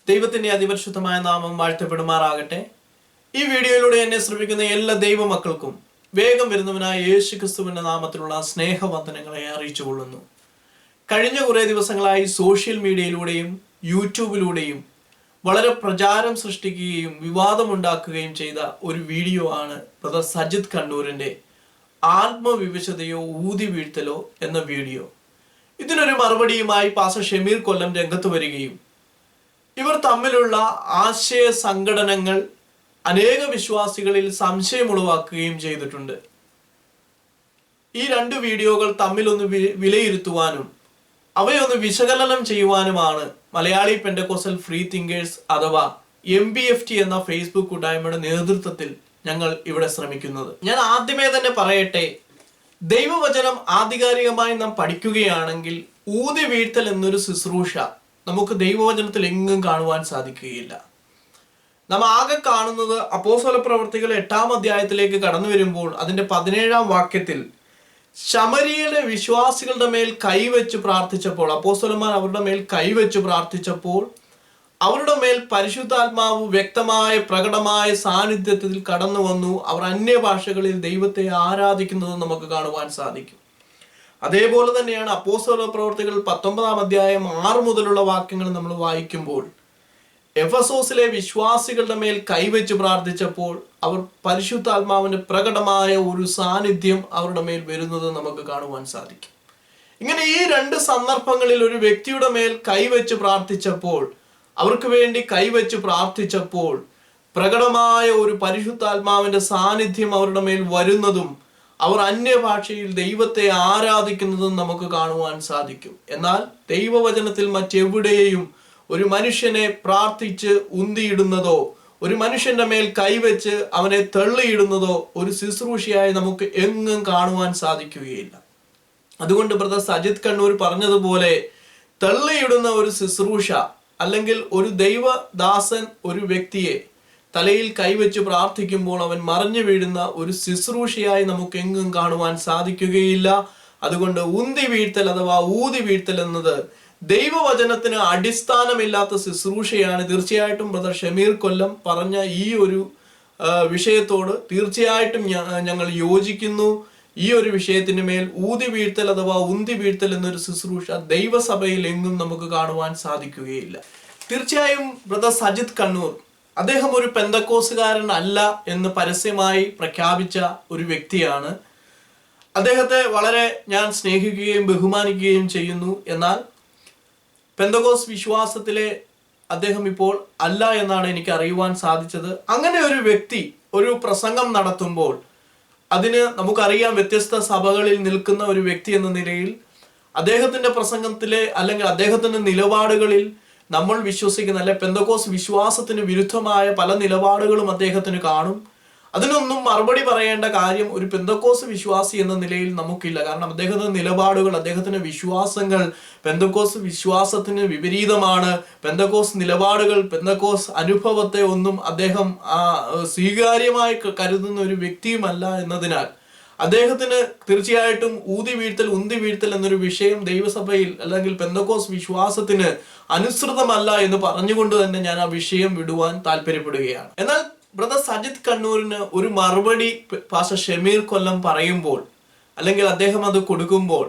ദൈവത്തിന്റെ അതിപരിശുദ്ധമായ നാമം വാഴ്ത്തപ്പെടുമാറാകട്ടെ. ഈ വീഡിയോയിലൂടെ എന്നെ ശ്രമിക്കുന്ന എല്ലാ ദൈവമക്കൾക്കും വേഗം വരുന്നവനായ യേശു ക്രിസ്തുവിന്റെ നാമത്തിലുള്ള സ്നേഹവന്ദനങ്ങളെ അറിയിച്ചുകൊള്ളുന്നു. കഴിഞ്ഞ കുറേ ദിവസങ്ങളായി സോഷ്യൽ മീഡിയയിലൂടെയും യൂട്യൂബിലൂടെയും വളരെ പ്രചാരം സൃഷ്ടിക്കുകയും വിവാദമുണ്ടാക്കുകയും ചെയ്ത ഒരു വീഡിയോ ആണ് ബ്രദർ സജിത് കണ്ണൂരിന്റെ ആത്മവിവശതയോ ഊതി വീഴ്ത്തലോ എന്ന വീഡിയോ. ഇതിനൊരു മറുപടിയുമായി പാസ്റ്റർ ഷമീർ കൊല്ലം രംഗത്ത് വരികയും ഇവർ തമ്മിലുള്ള ആശയ സംഘടനകൾ അനേക വിശ്വാസികളിൽ സംശയമുളവാക്കുകയും ചെയ്തിട്ടുണ്ട്. ഈ രണ്ട് വീഡിയോകൾ തമ്മിലൊന്ന് വിലയിരുത്തുവാനും അവയൊന്ന് വിശകലനം ചെയ്യുവാനുമാണ് മലയാളി പെന്തക്കോസ്റ്റൽ ഫ്രീ തിങ്കേഴ്സ് അഥവാ MBFT എന്ന ഫേസ്ബുക്ക് കൂട്ടായ്മയുടെ നേതൃത്വത്തിൽ ഞങ്ങൾ ഇവിടെ ശ്രമിക്കുന്നത്. ഞാൻ ആദ്യമേ തന്നെ പറയട്ടെ, ദൈവവചനം ആധികാരികമായി നാം പഠിക്കുകയാണെങ്കിൽ ഊതി വീഴ്ത്തൽ എന്നൊരു ശുശ്രൂഷ നമുക്ക് ദൈവവചനത്തിൽ എങ്ങും കാണുവാൻ സാധിക്കുകയില്ല. നാം ആകെ കാണുന്നത് അപ്പോസ്തല പ്രവൃത്തികൾ 8-ാം അധ്യായത്തിലേക്ക് കടന്നു വരുമ്പോൾ അതിന്റെ 17-ാം വാക്യത്തിൽ ശമരിയിലെ വിശ്വാസികളുടെ മേൽ കൈവച്ച് പ്രാർത്ഥിച്ചപ്പോൾ, അപ്പോസ്തലന്മാർ അവരുടെ മേൽ കൈവച്ച് പ്രാർത്ഥിച്ചപ്പോൾ അവരുടെ മേൽ പരിശുദ്ധാത്മാവ് വ്യക്തമായ പ്രകടമായ സാന്നിധ്യത്തിൽ കടന്നു വന്നു. അവർ അന്യഭാഷകളിൽ ദൈവത്തെ ആരാധിക്കുന്നത് നമുക്ക് കാണുവാൻ സാധിക്കും. അതേപോലെ തന്നെയാണ് അപ്പോസ്തല പ്രവൃത്തികൾ 19-ാം അധ്യായം 6 മുതലുള്ള വാക്യങ്ങൾ നമ്മൾ വായിക്കുമ്പോൾ എഫെസോസിലെ വിശ്വാസികളുടെ മേൽ കൈവച്ച് പ്രാർത്ഥിച്ചപ്പോൾ അവർ പരിശുദ്ധാത്മാവിന്റെ പ്രകടമായ ഒരു സാന്നിധ്യം അവരുടെ മേൽ വരുന്നത് നമുക്ക് കാണുവാൻ സാധിക്കും. ഇങ്ങനെ ഈ രണ്ട് സന്ദർഭങ്ങളിൽ ഒരു വ്യക്തിയുടെ മേൽ കൈവച്ച് പ്രാർത്ഥിച്ചപ്പോൾ, അവർക്ക് വേണ്ടി കൈവച്ച് പ്രാർത്ഥിച്ചപ്പോൾ പ്രകടമായ ഒരു പരിശുദ്ധാത്മാവിന്റെ സാന്നിധ്യം അവരുടെ മേൽ വരുന്നതും അവർ അന്യഭാഷയിൽ ദൈവത്തെ ആരാധിക്കുന്നതും നമുക്ക് കാണുവാൻ സാധിക്കും. എന്നാൽ ദൈവവചനത്തിൽ മറ്റെവിടെയും ഒരു മനുഷ്യനെ പ്രാർത്ഥിച്ച് ഉന്തിയിടുന്നതോ ഒരു മനുഷ്യന്റെ മേൽ കൈവച്ച് അവനെ തള്ളിയിടുന്നതോ ഒരു ശുശ്രൂഷയായി നമുക്ക് എങ്ങും കാണുവാൻ സാധിക്കുകയില്ല. അതുകൊണ്ട് ബ്രദർ സജിത് കണ്ണൂർ പറഞ്ഞതുപോലെ തള്ളിയിടുന്ന ഒരു ശുശ്രൂഷ അല്ലെങ്കിൽ ഒരു ദൈവദാസൻ ഒരു വ്യക്തിയെ തലയിൽ കൈവച്ച് പ്രാർത്ഥിക്കുമ്പോൾ അവൻ മറിഞ്ഞു വീഴുന്ന ഒരു ശുശ്രൂഷയായി നമുക്ക് എങ്ങും കാണുവാൻ സാധിക്കുകയില്ല. അതുകൊണ്ട് ഉന്തി വീഴ്ത്തൽ അഥവാ ഊതി വീഴ്ത്തൽ എന്നത് ദൈവവചനത്തിന് അടിസ്ഥാനമില്ലാത്ത ശുശ്രൂഷയാണ്. തീർച്ചയായിട്ടും ബ്രദർ ഷമീർ കൊല്ലം പറഞ്ഞ ഈ ഒരു വിഷയത്തോട് തീർച്ചയായിട്ടും ഞങ്ങൾ യോജിക്കുന്നു. ഈ ഒരു വിഷയത്തിന് മേൽ ഊതി വീഴ്ത്തൽ അഥവാ ഉന്തി വീഴ്ത്തൽ എന്നൊരു ശുശ്രൂഷ ദൈവസഭയിൽ എങ്ങും നമുക്ക് കാണുവാൻ സാധിക്കുകയില്ല. തീർച്ചയായും ബ്രദർ സജിത് കണ്ണൂർ അദ്ദേഹം ഒരു പെന്തക്കോസുകാരൻ അല്ല എന്ന് പരസ്യമായി പ്രഖ്യാപിച്ച ഒരു വ്യക്തിയാണ്. അദ്ദേഹത്തെ വളരെ ഞാൻ സ്നേഹിക്കുകയും ബഹുമാനിക്കുകയും ചെയ്യുന്നു. എന്നാൽ പെന്തക്കോസ് വിശ്വാസത്തിലെ അദ്ദേഹം ഇപ്പോൾ അല്ല എന്നാണ് എനിക്ക് അറിയുവാൻ സാധിച്ചത്. അങ്ങനെ ഒരു വ്യക്തി ഒരു പ്രസംഗം നടത്തുമ്പോൾ അതിന് നമുക്കറിയാം, വ്യത്യസ്ത സഭകളിൽ നിൽക്കുന്ന ഒരു വ്യക്തി എന്ന നിലയിൽ അദ്ദേഹത്തിന്റെ പ്രസംഗത്തിലെ അല്ലെങ്കിൽ അദ്ദേഹത്തിന്റെ നിലപാടുകളിൽ നമ്മൾ വിശ്വസിക്കുന്ന അല്ലെ പെന്തക്കോസ് വിശ്വാസത്തിന് വിരുദ്ധമായ പല നിലപാടുകളും അദ്ദേഹത്തിന് കാണും. അതിനൊന്നും മറുപടി പറയേണ്ട കാര്യം ഒരു പെന്തക്കോസ് വിശ്വാസി എന്ന നിലയിൽ നമുക്കില്ല. കാരണം അദ്ദേഹത്തിന്റെ നിലപാടുകൾ, അദ്ദേഹത്തിന്റെ വിശ്വാസങ്ങൾ പെന്തക്കോസ് വിശ്വാസത്തിന് വിപരീതമാണ്. പെന്തക്കോസ് നിലപാടുകൾ, പെന്തക്കോസ് അനുഭവത്തെ ഒന്നും അദ്ദേഹം സ്വീകാര്യമായി കരുതുന്ന ഒരു വ്യക്തിയുമല്ല എന്നതിനാൽ അദ്ദേഹത്തിന് തീർച്ചയായിട്ടും ഊതി വീഴ്ത്തൽ ഉന്തി വീഴ്ത്തൽ എന്നൊരു വിഷയം ദൈവസഭയിൽ അല്ലെങ്കിൽ പെന്തക്കോസ് വിശ്വാസത്തിന് അനുസൃതമല്ല എന്ന് പറഞ്ഞുകൊണ്ട് തന്നെ ഞാൻ ആ വിഷയം വിടുവാൻ താല്പര്യപ്പെടുകയാണ്. എന്നാൽ ബ്രദർ സജിത് കണ്ണൂരിന് ഒരു മറുപടി പാസ്റ്റർ ഷമീർ കൊല്ലം പറയുമ്പോൾ അല്ലെങ്കിൽ അദ്ദേഹം അത് കൊടുക്കുമ്പോൾ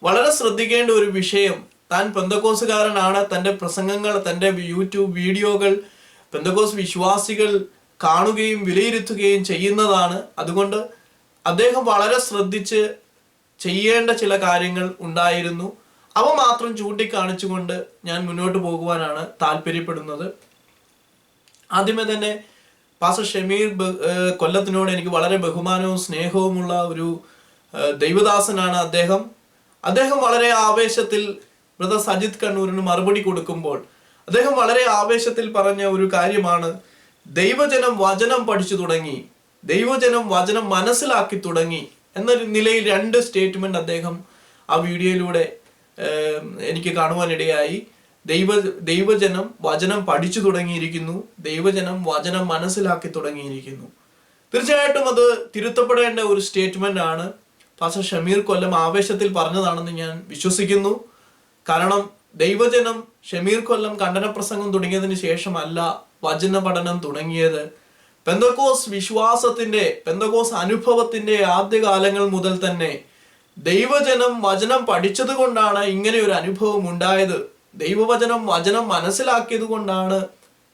വളരെ ശ്രദ്ധിക്കേണ്ട ഒരു വിഷയം, താൻ പെന്തക്കോസുകാരനാണ്, തൻ്റെ പ്രസംഗങ്ങൾ, തൻ്റെ യൂട്യൂബ് വീഡിയോകൾ പെന്തക്കോസ് വിശ്വാസികൾ കാണുകയും വിലയിരുത്തുകയും ചെയ്യുന്നതാണ്. അതുകൊണ്ട് അദ്ദേഹം വളരെ ശ്രദ്ധിച്ച് ചെയ്യേണ്ട ചില കാര്യങ്ങൾ ഉണ്ടായിരുന്നു. അവ മാത്രം ചൂണ്ടിക്കാണിച്ചുകൊണ്ട് ഞാൻ മുന്നോട്ട് പോകുവാനാണ് താല്പര്യപ്പെടുന്നത്. ആദ്യമേ തന്നെ പാസ്റ്റർ ഷമീർ കൊല്ലത്തിനോട് എനിക്ക് വളരെ ബഹുമാനവും സ്നേഹവുമുള്ള ഒരു ദൈവദാസനാണ് അദ്ദേഹം വളരെ ആവേശത്തിൽ ബ്രദർ സജിത് കണ്ണൂരിന് മറുപടി കൊടുക്കുമ്പോൾ അദ്ദേഹം വളരെ ആവേശത്തിൽ പറഞ്ഞ ഒരു കാര്യമാണ്, ദൈവജനം വചനം പഠിച്ചു തുടങ്ങി, ദൈവജനം വചനം മനസ്സിലാക്കി തുടങ്ങി എന്നൊരു നിലയിൽ 2 സ്റ്റേറ്റ്മെന്റ് അദ്ദേഹം ആ വീഡിയോയിലൂടെ എനിക്ക് കാണുവാനിടയായി. ദൈവജനം വചനം പഠിച്ചു തുടങ്ങിയിരിക്കുന്നു, ദൈവജനം വചനം മനസ്സിലാക്കി തുടങ്ങിയിരിക്കുന്നു. തീർച്ചയായിട്ടും അത് തിരുത്തപ്പെടേണ്ട ഒരു സ്റ്റേറ്റ്മെന്റ് ആണ്. പാസ്റ്റർ ഷമീർ കൊല്ലം ആവേശത്തിൽ പറഞ്ഞതാണെന്ന് ഞാൻ വിശ്വസിക്കുന്നു. കാരണം ദൈവജനം ഷമീർ കൊല്ലം ഖണ്ഡന പ്രസംഗം തുടങ്ങിയതിന് ശേഷമല്ല വചന പഠനം തുടങ്ങിയത്. പെന്തക്കോസ് അനുഭവത്തിന്റെ ആദ്യകാലങ്ങൾ മുതൽ തന്നെ ദൈവജനം വചനം പഠിച്ചത് കൊണ്ടാണ് ഇങ്ങനെ ഒരു അനുഭവം ഉണ്ടായത്. വചനം മനസ്സിലാക്കിയത് കൊണ്ടാണ്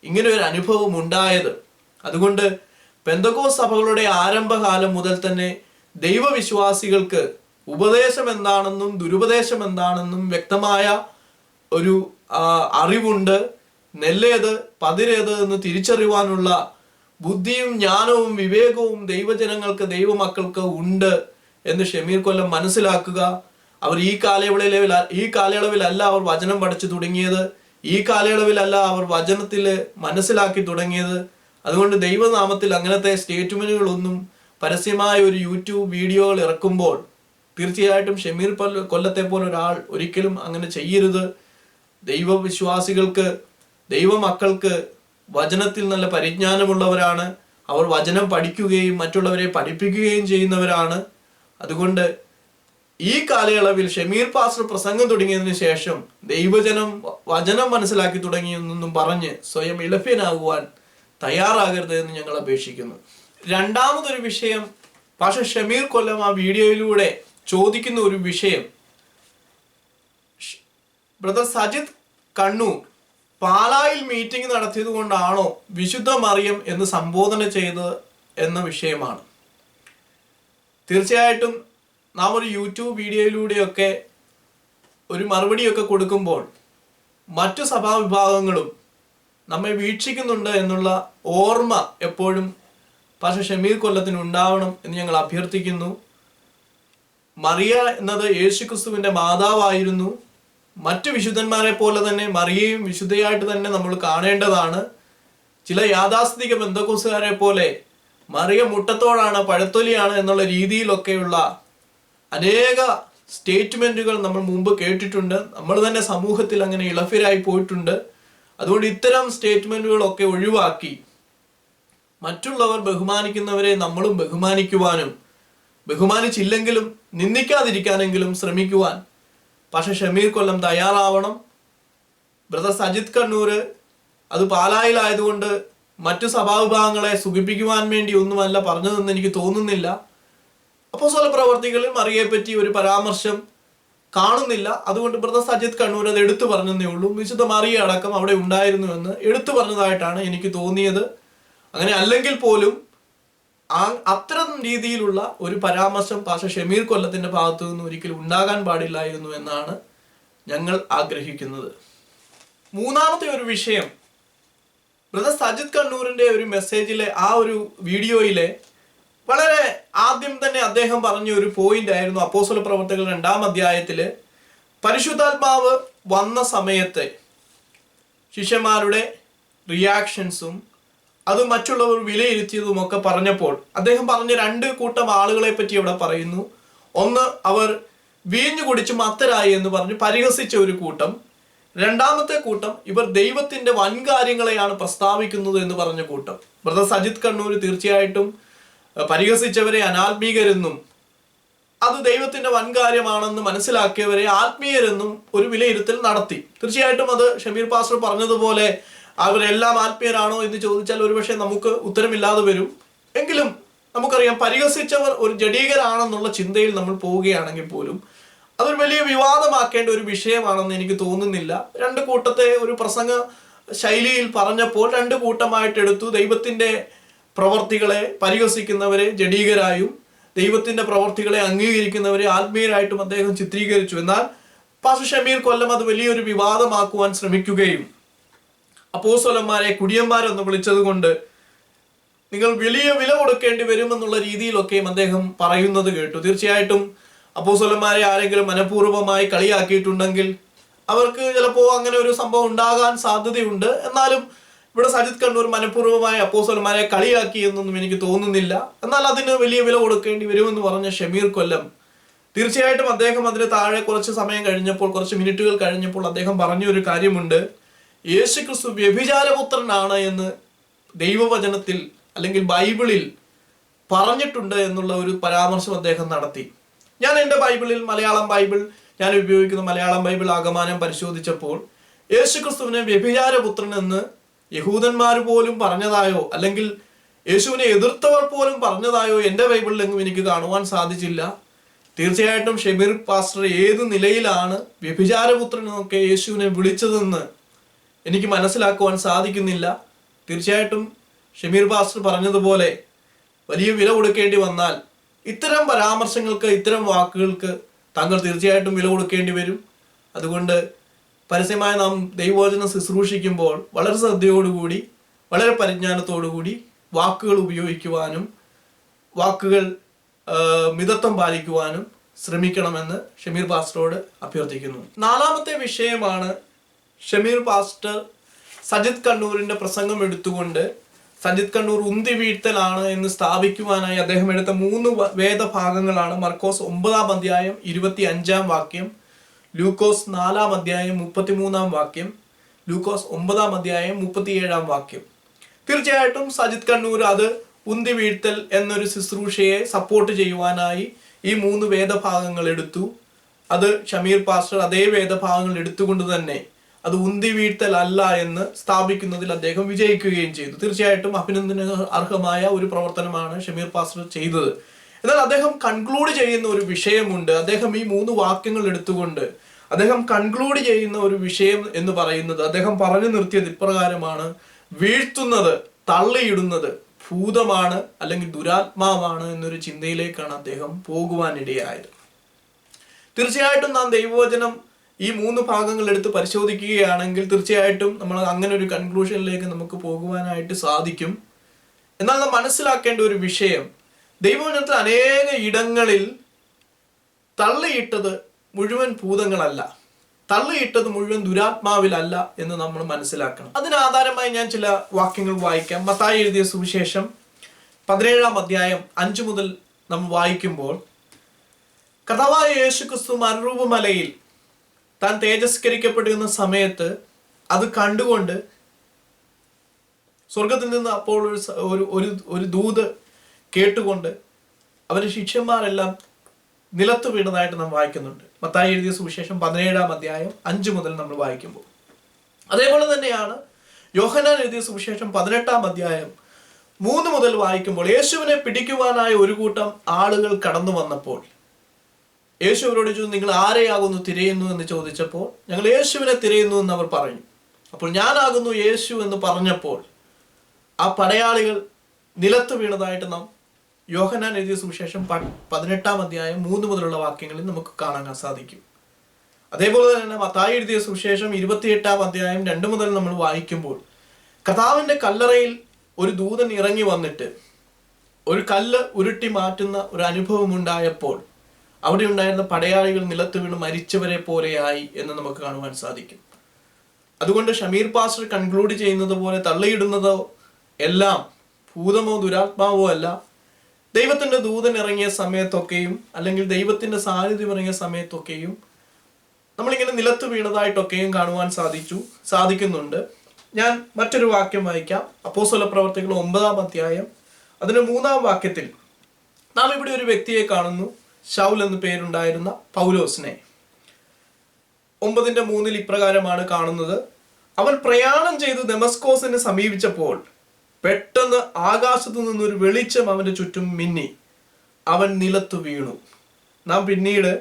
ഇങ്ങനെ ഒരു അനുഭവം ഉണ്ടായത്. അതുകൊണ്ട് പെന്തക്കോസ് സഭകളുടെ ആരംഭകാലം മുതൽ തന്നെ ദൈവവിശ്വാസികൾക്ക് ഉപദേശം എന്താണെന്നും ദുരുപദേശം എന്താണെന്നും വ്യക്തമായ ഒരു അറിവുണ്ട്. നെല്ലേത് പതിരേത് എന്ന് തിരിച്ചറിയുവാനുള്ള ബുദ്ധിയും ജ്ഞാനവും വിവേകവും ദൈവജനങ്ങൾക്ക് ദൈവമക്കൾക്ക് ഉണ്ട് എന്ന് ഷമീർ കൊല്ലം മനസ്സിലാക്കുക. അവർ ഈ കാലയളവിലല്ല അവർ വചനം പഠിച്ചു തുടങ്ങിയത്. ഈ കാലയളവിലല്ല അവർ വചനത്തിൽ മനസ്സിലാക്കി തുടങ്ങിയത്. അതുകൊണ്ട് ദൈവനാമത്തിൽ അങ്ങനത്തെ സ്റ്റേറ്റ്മെന്റുകളൊന്നും പരസ്യമായ ഒരു യൂട്യൂബ് വീഡിയോകൾ ഇറക്കുമ്പോൾ തീർച്ചയായിട്ടും ഷമീർ കൊല്ലത്തെ പോലെ ഒരാൾ ഒരിക്കലും അങ്ങനെ ചെയ്യരുത്. ദൈവവിശ്വാസികൾക്ക് ദൈവമക്കൾക്ക് വചനത്തിൽ നല്ല പരിജ്ഞാനമുള്ളവരാണ്. അവർ വചനം പഠിക്കുകയും മറ്റുള്ളവരെ പഠിപ്പിക്കുകയും ചെയ്യുന്നവരാണ്. അതുകൊണ്ട് ഈ കാലയളവിൽ ഷമീർ പാസ്റ്റർ പ്രസംഗം തുടങ്ങിയതിനു ശേഷം ദൈവജനം വചനം മനസ്സിലാക്കി തുടങ്ങിയെന്നൊന്നും പറഞ്ഞ് സ്വയം ഇളഭ്യനാകുവാൻ തയ്യാറാകരുത് എന്ന് ഞങ്ങൾ അപേക്ഷിക്കുന്നു. രണ്ടാമതൊരു വിഷയം, പാസ്റ്റർ ഷമീർ കൊല്ലം ആ വീഡിയോയിലൂടെ ചോദിക്കുന്ന ഒരു വിഷയം, ബ്രദർ സജിത് കണ്ണൂർ പാലായിൽ മീറ്റിംഗ് നടത്തിയത് കൊണ്ടാണോ വിശുദ്ധ മറിയം എന്ന് സംബോധന ചെയ്തത് എന്ന വിഷയമാണ്. തീർച്ചയായിട്ടും നാം ഒരു യൂട്യൂബ് വീഡിയോയിലൂടെയൊക്കെ ഒരു മറുപടിയൊക്കെ കൊടുക്കുമ്പോൾ മറ്റു സഭാവിഭാഗങ്ങളും നമ്മെ വീക്ഷിക്കുന്നുണ്ട് എന്നുള്ള ഓർമ്മ എപ്പോഴും പാസ്റ്റർ ഷമീർ കൊല്ലത്തിന് ഉണ്ടാവണം എന്ന് ഞങ്ങൾ അഭ്യർത്ഥിക്കുന്നു. മറിയ എന്നത് യേശുക്രിസ്തുവിന്റെ മാതാവായിരുന്നു. മറ്റു വിശുദ്ധന്മാരെ പോലെ തന്നെ മറിയയും വിശുദ്ധയായിട്ട് തന്നെ നമ്മൾ കാണേണ്ടതാണ്. ചില യാഥാസ്ഥിതിക പെന്തക്കോസ്തുകാരെ പോലെ മറിയ മുട്ടത്തോടാണ് പഴത്തൊലിയാണ് എന്നുള്ള രീതിയിലൊക്കെയുള്ള അനേക സ്റ്റേറ്റ്മെന്റുകൾ നമ്മൾ മുമ്പ് കേട്ടിട്ടുണ്ട്. നമ്മൾ തന്നെ സമൂഹത്തിൽ അങ്ങനെ ഇളഫിരായി പോയിട്ടുണ്ട്. അതുകൊണ്ട് ഇത്തരം സ്റ്റേറ്റ്മെന്റുകളൊക്കെ ഒഴിവാക്കി മറ്റുള്ളവർ ബഹുമാനിക്കുന്നവരെ നമ്മളും ബഹുമാനിക്കുവാനും ബഹുമാനിച്ചില്ലെങ്കിലും നിന്ദിക്കാതിരിക്കാനെങ്കിലും ശ്രമിക്കുവാൻ പാസ്റ്റർ ഷമീർ കൊല്ലം തയ്യാറാവണം. ബ്രദർ സജിത് കണ്ണൂർ അത് പാലായിലായതുകൊണ്ട് മറ്റു സഭാവിഭാഗങ്ങളെ സുഖിപ്പിക്കുവാൻ വേണ്ടി ഒന്നുമല്ല പറഞ്ഞതെന്ന് എനിക്ക് തോന്നുന്നില്ല. അപ്പോസ്തല പ്രവർത്തികളിൽ മറിയെപ്പറ്റി ഒരു പരാമർശം കാണുന്നില്ല. അതുകൊണ്ട് ബ്രദർ സജിത് കണ്ണൂർ അത് എടുത്തു പറഞ്ഞതേ ഉള്ളൂ. വിശുദ്ധ മറിയ അടക്കം അവിടെ ഉണ്ടായിരുന്നുവെന്ന് എടുത്തു പറഞ്ഞതായിട്ടാണ് എനിക്ക് തോന്നിയത്. അങ്ങനെ അല്ലെങ്കിൽ പോലും അത്തരം രീതിയിലുള്ള ഒരു പരാമർശം പാസ്റ്റർ ഷമീർ കൊല്ലത്തിന്റെ ഭാഗത്തു നിന്ന് ഒരിക്കലും ഉണ്ടാകാൻ പാടില്ലായിരുന്നു എന്നാണ് ഞങ്ങൾ ആഗ്രഹിക്കുന്നത്. മൂന്നാമത്തെ ഒരു വിഷയം, ബ്രദർ സജിത് കണ്ണൂരിന്റെ ഒരു മെസ്സേജിലെ ആ ഒരു വീഡിയോയിലെ വളരെ ആദ്യം തന്നെ അദ്ദേഹം പറഞ്ഞ ഒരു പോയിന്റ് ആയിരുന്നു. അപ്പോസ്തല പ്രവർത്തികൾ 2-ാം അധ്യായത്തില് പരിശുദ്ധാത്മാവ് വന്ന സമയത്തെ ശിഷ്യന്മാരുടെ റിയാക്ഷൻസും അത് മറ്റുള്ളവർ വിലയിരുത്തിയതും ഒക്കെ പറഞ്ഞപ്പോൾ അദ്ദേഹം പറഞ്ഞ 2 കൂട്ടം ആളുകളെ പറ്റി അവിടെ പറയുന്നു. ഒന്ന്, അവർ വീഞ്ഞു കുടിച്ച് മത്തരായി എന്ന് പറഞ്ഞ് പരിഹസിച്ച ഒരു കൂട്ടം. രണ്ടാമത്തെ കൂട്ടം, ഇവർ ദൈവത്തിന്റെ വൻകാര്യങ്ങളെയാണ് പ്രസ്താവിക്കുന്നത് എന്ന് പറഞ്ഞ കൂട്ടം. ബ്രദർ സജിത് കണ്ണൂർ തീർച്ചയായിട്ടും പരിഹസിച്ചവരെ അനാത്മീകരെന്നും അത് ദൈവത്തിന്റെ വൻകാര്യമാണെന്ന് മനസ്സിലാക്കിയവരെ ആത്മീയരെന്നും ഒരു വിലയിരുത്തൽ നടത്തി. തീർച്ചയായിട്ടും അത് ഷമീർ പാസ്റ്റർ പറഞ്ഞതുപോലെ അവരെല്ലാം ആത്മീയരാണോ എന്ന് ചോദിച്ചാൽ ഒരുപക്ഷെ നമുക്ക് ഉത്തരമില്ലാതെ വരും. എങ്കിലും നമുക്കറിയാം പരിഹസിച്ചവർ ഒരു ജഡീകരാണെന്നുള്ള ചിന്തയിൽ നമ്മൾ പോവുകയാണെങ്കിൽ പോലും അതൊരു വലിയ വിവാദമാക്കേണ്ട ഒരു വിഷയമാണെന്ന് എനിക്ക് തോന്നുന്നില്ല. 2 കൂട്ടത്തെ ഒരു പ്രസംഗ ശൈലിയിൽ പറഞ്ഞപ്പോൾ 2 കൂട്ടമായിട്ട് എടുത്തു. ദൈവത്തിന്റെ പ്രവർത്തികളെ പരിഹസിക്കുന്നവരെ ജഡീകരായും ദൈവത്തിന്റെ പ്രവർത്തികളെ അംഗീകരിക്കുന്നവരെ ആത്മീയരായിട്ടും അദ്ദേഹം ചിത്രീകരിച്ചു. എന്നാൽ പാസ്റ്റർ ഷമീർ കൊല്ലം അത് വലിയൊരു വിവാദമാക്കുവാൻ ശ്രമിക്കുകയും അപ്പോസ്തലന്മാരെ കുടിയന്മാരെന്ന് വിളിച്ചത് കൊണ്ട് നിങ്ങൾ വലിയ വില കൊടുക്കേണ്ടി വരുമെന്നുള്ള രീതിയിലൊക്കെയും അദ്ദേഹം പറയുന്നത് കേട്ടു. തീർച്ചയായിട്ടും അപ്പോസ്തലന്മാരെ ആരെങ്കിലും മനഃപൂർവ്വമായി കളിയാക്കിയിട്ടുണ്ടെങ്കിൽ അവർക്ക് ചിലപ്പോൾ അങ്ങനെ ഒരു സംഭവം ഉണ്ടാകാൻ സാധ്യതയുണ്ട്. എന്നാലും ഇവിടെ സജിത് കണ്ണൂർ മനഃപൂർവ്വമായി അപ്പോസ്തലന്മാരെ കളിയാക്കി എന്നൊന്നും എനിക്ക് തോന്നുന്നില്ല. എന്നാൽ അതിന് വലിയ വില കൊടുക്കേണ്ടി വരുമെന്ന് പറഞ്ഞ ഷമീർ കൊല്ലം തീർച്ചയായിട്ടും അദ്ദേഹം അതിന് താഴെ കുറച്ച് സമയം കഴിഞ്ഞപ്പോൾ, കുറച്ച് മിനിറ്റുകൾ കഴിഞ്ഞപ്പോൾ അദ്ദേഹം പറഞ്ഞൊരു കാര്യമുണ്ട്. യേശുക്രിസ്തു വ്യഭിചാരപുത്രനാണ് എന്ന് ദൈവവചനത്തിൽ അല്ലെങ്കിൽ ബൈബിളിൽ പറഞ്ഞിട്ടുണ്ട് എന്നുള്ള ഒരു പരാമർശം അദ്ദേഹം നടത്തി. ഞാൻ എൻ്റെ ബൈബിളിൽ, മലയാളം ബൈബിൾ ഞാൻ ഉപയോഗിക്കുന്ന മലയാളം ബൈബിൾ ആകമാനം പരിശോധിച്ചപ്പോൾ യേശുക്രിസ്തുവിനെ വ്യഭിചാരപുത്രൻ എന്ന് യഹൂദന്മാർ പോലും പറഞ്ഞതായോ അല്ലെങ്കിൽ യേശുവിനെ എതിർത്തവർ പോലും പറഞ്ഞതായോ എൻ്റെ ബൈബിളിലെങ്ങും എനിക്ക് കാണുവാൻ സാധിച്ചില്ല. തീർച്ചയായിട്ടും ഷമീർ പാസ്റ്റർ ഏത് നിലയിലാണ് വ്യഭിചാരപുത്രൻ എന്നൊക്കെ യേശുവിനെ വിളിച്ചതെന്ന് എനിക്ക് മനസ്സിലാക്കുവാൻ സാധിക്കുന്നില്ല. തീർച്ചയായിട്ടും ഷമീർ പാസ്റ്റർ പറഞ്ഞതുപോലെ വലിയ വില കൊടുക്കേണ്ടി വന്നാൽ ഇത്തരം പരാമർശങ്ങൾക്ക്, ഇത്തരം വാക്കുകൾക്ക് താങ്കൾ തീർച്ചയായിട്ടും വില കൊടുക്കേണ്ടി വരും. അതുകൊണ്ട് പരസ്യമായി നാം ദൈവവചനം ശുശ്രൂഷിക്കുമ്പോൾ വളരെ ശ്രദ്ധയോടുകൂടി, വളരെ പരിജ്ഞാനത്തോടുകൂടി വാക്കുകൾ ഉപയോഗിക്കുവാനും വാക്കുകൾ മിതത്വം പാലിക്കുവാനും ശ്രമിക്കണമെന്ന് ഷമീർ പാസ്റ്ററോട് അഭ്യർത്ഥിക്കുന്നു. 4-ാമത്തെ വിഷയമാണ് ഷമീർ പാസ്റ്റർ സജിത് കണ്ണൂരിൻ്റെ പ്രസംഗം എടുത്തുകൊണ്ട് സജിത് കണ്ണൂർ ഉന്തി വീഴ്ത്തലാണ് എന്ന് സ്ഥാപിക്കുവാനായി അദ്ദേഹം എടുത്ത 3 വേദഭാഗങ്ങളാണ്. മർക്കോസ് 9-ാം അധ്യായം 25-ാം വാക്യം, ലൂക്കോസ് 4-ാം അധ്യായം 33-ാം വാക്യം, ലൂക്കോസ് 9-ാം അധ്യായം 37-ാം വാക്യം. തീർച്ചയായിട്ടും സജിത് കണ്ണൂർ അത് ഉന്തി വീഴ്ത്തൽ എന്നൊരു ശുശ്രൂഷയെ സപ്പോർട്ട് ചെയ്യുവാനായി ഈ 3 വേദഭാഗങ്ങൾ എടുത്തു. അത് ഷമീർ പാസ്റ്റർ അതേ വേദഭാഗങ്ങൾ എടുത്തുകൊണ്ട് തന്നെ അത് ഉന്തി വീഴ്ത്തൽ അല്ല എന്ന് സ്ഥാപിക്കുന്നതിൽ അദ്ദേഹം വിജയിക്കുകയും ചെയ്തു. തീർച്ചയായിട്ടും അഭിനന്ദന അർഹമായ ഒരു പ്രവർത്തനമാണ് ഷമീർ പാസ്റ്റർ ചെയ്തത്. എന്നാൽ അദ്ദേഹം കൺക്ലൂഡ് ചെയ്യുന്ന ഒരു വിഷയമുണ്ട്. അദ്ദേഹം ഈ 3 വാക്യങ്ങൾ എടുത്തുകൊണ്ട് അദ്ദേഹം കൺക്ലൂഡ് ചെയ്യുന്ന ഒരു വിഷയം എന്ന് പറയുന്നത്, അദ്ദേഹം പറഞ്ഞു നിർത്തിയത് ഇപ്രകാരമാണ്: വീഴ്ത്തുന്നത്, തള്ളിയിടുന്നത് ഭൂതമാണ് അല്ലെങ്കിൽ ദുരാത്മാവാണ് എന്നൊരു ചിന്തയിലേക്കാണ് അദ്ദേഹം പോകുവാനിടയായത്. തീർച്ചയായിട്ടും നാം ദൈവവചനം ഈ 3 ഭാഗങ്ങൾ എടുത്ത് പരിശോധിക്കുകയാണെങ്കിൽ തീർച്ചയായിട്ടും നമ്മൾ അങ്ങനെ ഒരു കൺക്ലൂഷനിലേക്ക് നമുക്ക് പോകുവാനായിട്ട് സാധിക്കും. എന്നാൽ നാം മനസ്സിലാക്കേണ്ട ഒരു വിഷയം, ദൈവവചനത്തിൽ അനേക ഇടങ്ങളിൽ തള്ളിയിട്ടത് മുഴുവൻ ഭൂതങ്ങളല്ല, തള്ളിയിട്ടത് മുഴുവൻ ദുരാത്മാവിലല്ല എന്ന് നമ്മൾ മനസ്സിലാക്കണം. അതിനാധാരമായി ഞാൻ ചില വാക്യങ്ങൾ വായിക്കാം. മത്തായി എഴുതിയ സുവിശേഷം 17-ാം അധ്യായം 5 മുതൽ നമ്മൾ വായിക്കുമ്പോൾ, കർത്താവായ യേശുക്രിസ്തു മരുഭൂമിമലയിൽ താൻ തേജസ്കരിക്കപ്പെടുന്ന സമയത്ത് അത് കണ്ടുകൊണ്ട് സ്വർഗത്തിൽ നിന്ന് അപ്പോൾ ഒരു ദൂത് കേട്ടുകൊണ്ട് അവരുടെ ശിഷ്യന്മാരെല്ലാം നിലത്ത് വീണതായിട്ട് നാം വായിക്കുന്നുണ്ട്. മത്തായി എഴുതിയ സുവിശേഷം 17-ാം അധ്യായം 5 മുതൽ നമ്മൾ വായിക്കുമ്പോൾ. അതേപോലെ തന്നെയാണ് യോഹന്നാൻ എഴുതിയ സുവിശേഷം 18-ാം അധ്യായം 3 മുതൽ വായിക്കുമ്പോൾ, യേശുവിനെ പിടിക്കുവാനായി ഒരു കൂട്ടം ആളുകൾ കടന്നു വന്നപ്പോൾ യേശു അവരോട് ചോദിച്ചു, നിങ്ങൾ ആരെയാകുന്നു തിരയുന്നു എന്ന് ചോദിച്ചപ്പോൾ, ഞങ്ങൾ യേശുവിനെ തിരയുന്നു എന്ന് അവർ പറഞ്ഞു. അപ്പോൾ ഞാനാകുന്നു യേശു എന്ന് പറഞ്ഞപ്പോൾ ആ പടയാളികൾ നിലത്ത് വീണതായിട്ട് നാം യോഹന്നാൻ എഴുതിയ സുവിശേഷം 18-ാം അധ്യായം 3 മുതലുള്ള വാക്യങ്ങളിൽ നമുക്ക് കാണാൻ സാധിക്കും. അതേപോലെ തന്നെ മത്തായി എഴുതിയ സുവിശേഷം 28-ാം അധ്യായം 2 മുതൽ നമ്മൾ വായിക്കുമ്പോൾ, കർത്താവിൻ്റെ കല്ലറയിൽ ഒരു ദൂതൻ ഇറങ്ങി വന്നിട്ട് ഒരു കല്ല് ഉരുട്ടി മാറ്റുന്ന ഒരു അനുഭവം ഉണ്ടായപ്പോൾ അവിടെ ഉണ്ടായിരുന്ന പടയാളികൾ നിലത്ത് വീണ് മരിച്ചവരെ പോലെയായി എന്ന് നമുക്ക് കാണുവാൻ സാധിക്കും. അതുകൊണ്ട് ഷമീർ പാസ്റ്റർ കൺക്ലൂഡ് ചെയ്യുന്നത് പോലെ തള്ളിയിടുന്നതോ എല്ലാം ഭൂതമോ ദുരാത്മാവോ അല്ല. ദൈവത്തിൻ്റെ ദൂതൻ ഇറങ്ങിയ സമയത്തൊക്കെയും അല്ലെങ്കിൽ ദൈവത്തിൻ്റെ സാന്നിധ്യം ഇറങ്ങിയ സമയത്തൊക്കെയും നമ്മളിങ്ങനെ നിലത്ത് വീണതായിട്ടൊക്കെയും കാണുവാൻ സാധിക്കുന്നുണ്ട്. ഞാൻ മറ്റൊരു വാക്യം വായിക്കാം. അപ്പോസ്തല പ്രവർത്തികൾ 9-ാം അധ്യായം അതിന് 3-ാം വാക്യത്തിൽ നാം ഇവിടെ ഒരു വ്യക്തിയെ കാണുന്നു, ശൗൽ എന്ന് പേരുണ്ടായിരുന്ന പൗലോസിനെ. 9:3 ഇപ്രകാരമാണ് കാണുന്നത്: അവൻ പ്രയാണം ചെയ്ത് ദമസ്കോസിനെ സമീപിച്ചപ്പോൾ പെട്ടെന്ന് ആകാശത്തു നിന്നൊരു വെളിച്ചം അവന്റെ ചുറ്റും മിന്നി, അവൻ നിലത്തു വീണു. നാം പിന്നീട്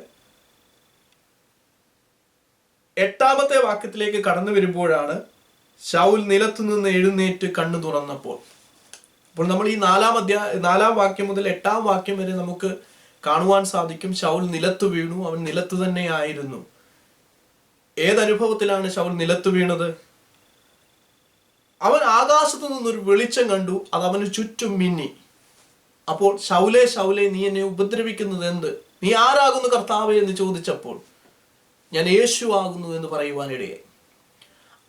8-ാമത്തെ വാക്യത്തിലേക്ക് കടന്നു വരുമ്പോഴാണ് ശൗൽ നിലത്തു നിന്ന് എഴുന്നേറ്റ് കണ്ണു തുറന്നപ്പോൾ. അപ്പോൾ നമ്മൾ ഈ 4-ാം വാക്യം മുതൽ 8-ാം വാക്യം വരെ നമുക്ക് കാണുവാൻ സാധിക്കും, ശൗൽ നിലത്തു വീണു, അവൻ നിലത്ത് തന്നെ ആയിരുന്നു. ഏതനുഭവത്തിലാണ് ശൗൽ നിലത്തു വീണത്? അവൻ ആകാശത്തു നിന്നൊരു വെളിച്ചം കണ്ടു, അത് അവന് ചുറ്റും മിന്നി. അപ്പോൾ ശൗലേ ശൗലേ, നീ എന്നെ ഉപദ്രവിക്കുന്നത് എന്ത്? നീ ആരാകുന്നു കർത്താവേ എന്ന് ചോദിച്ചപ്പോൾ ഞാൻ യേശു ആകുന്നു എന്ന് പറയുവാനിടയായി.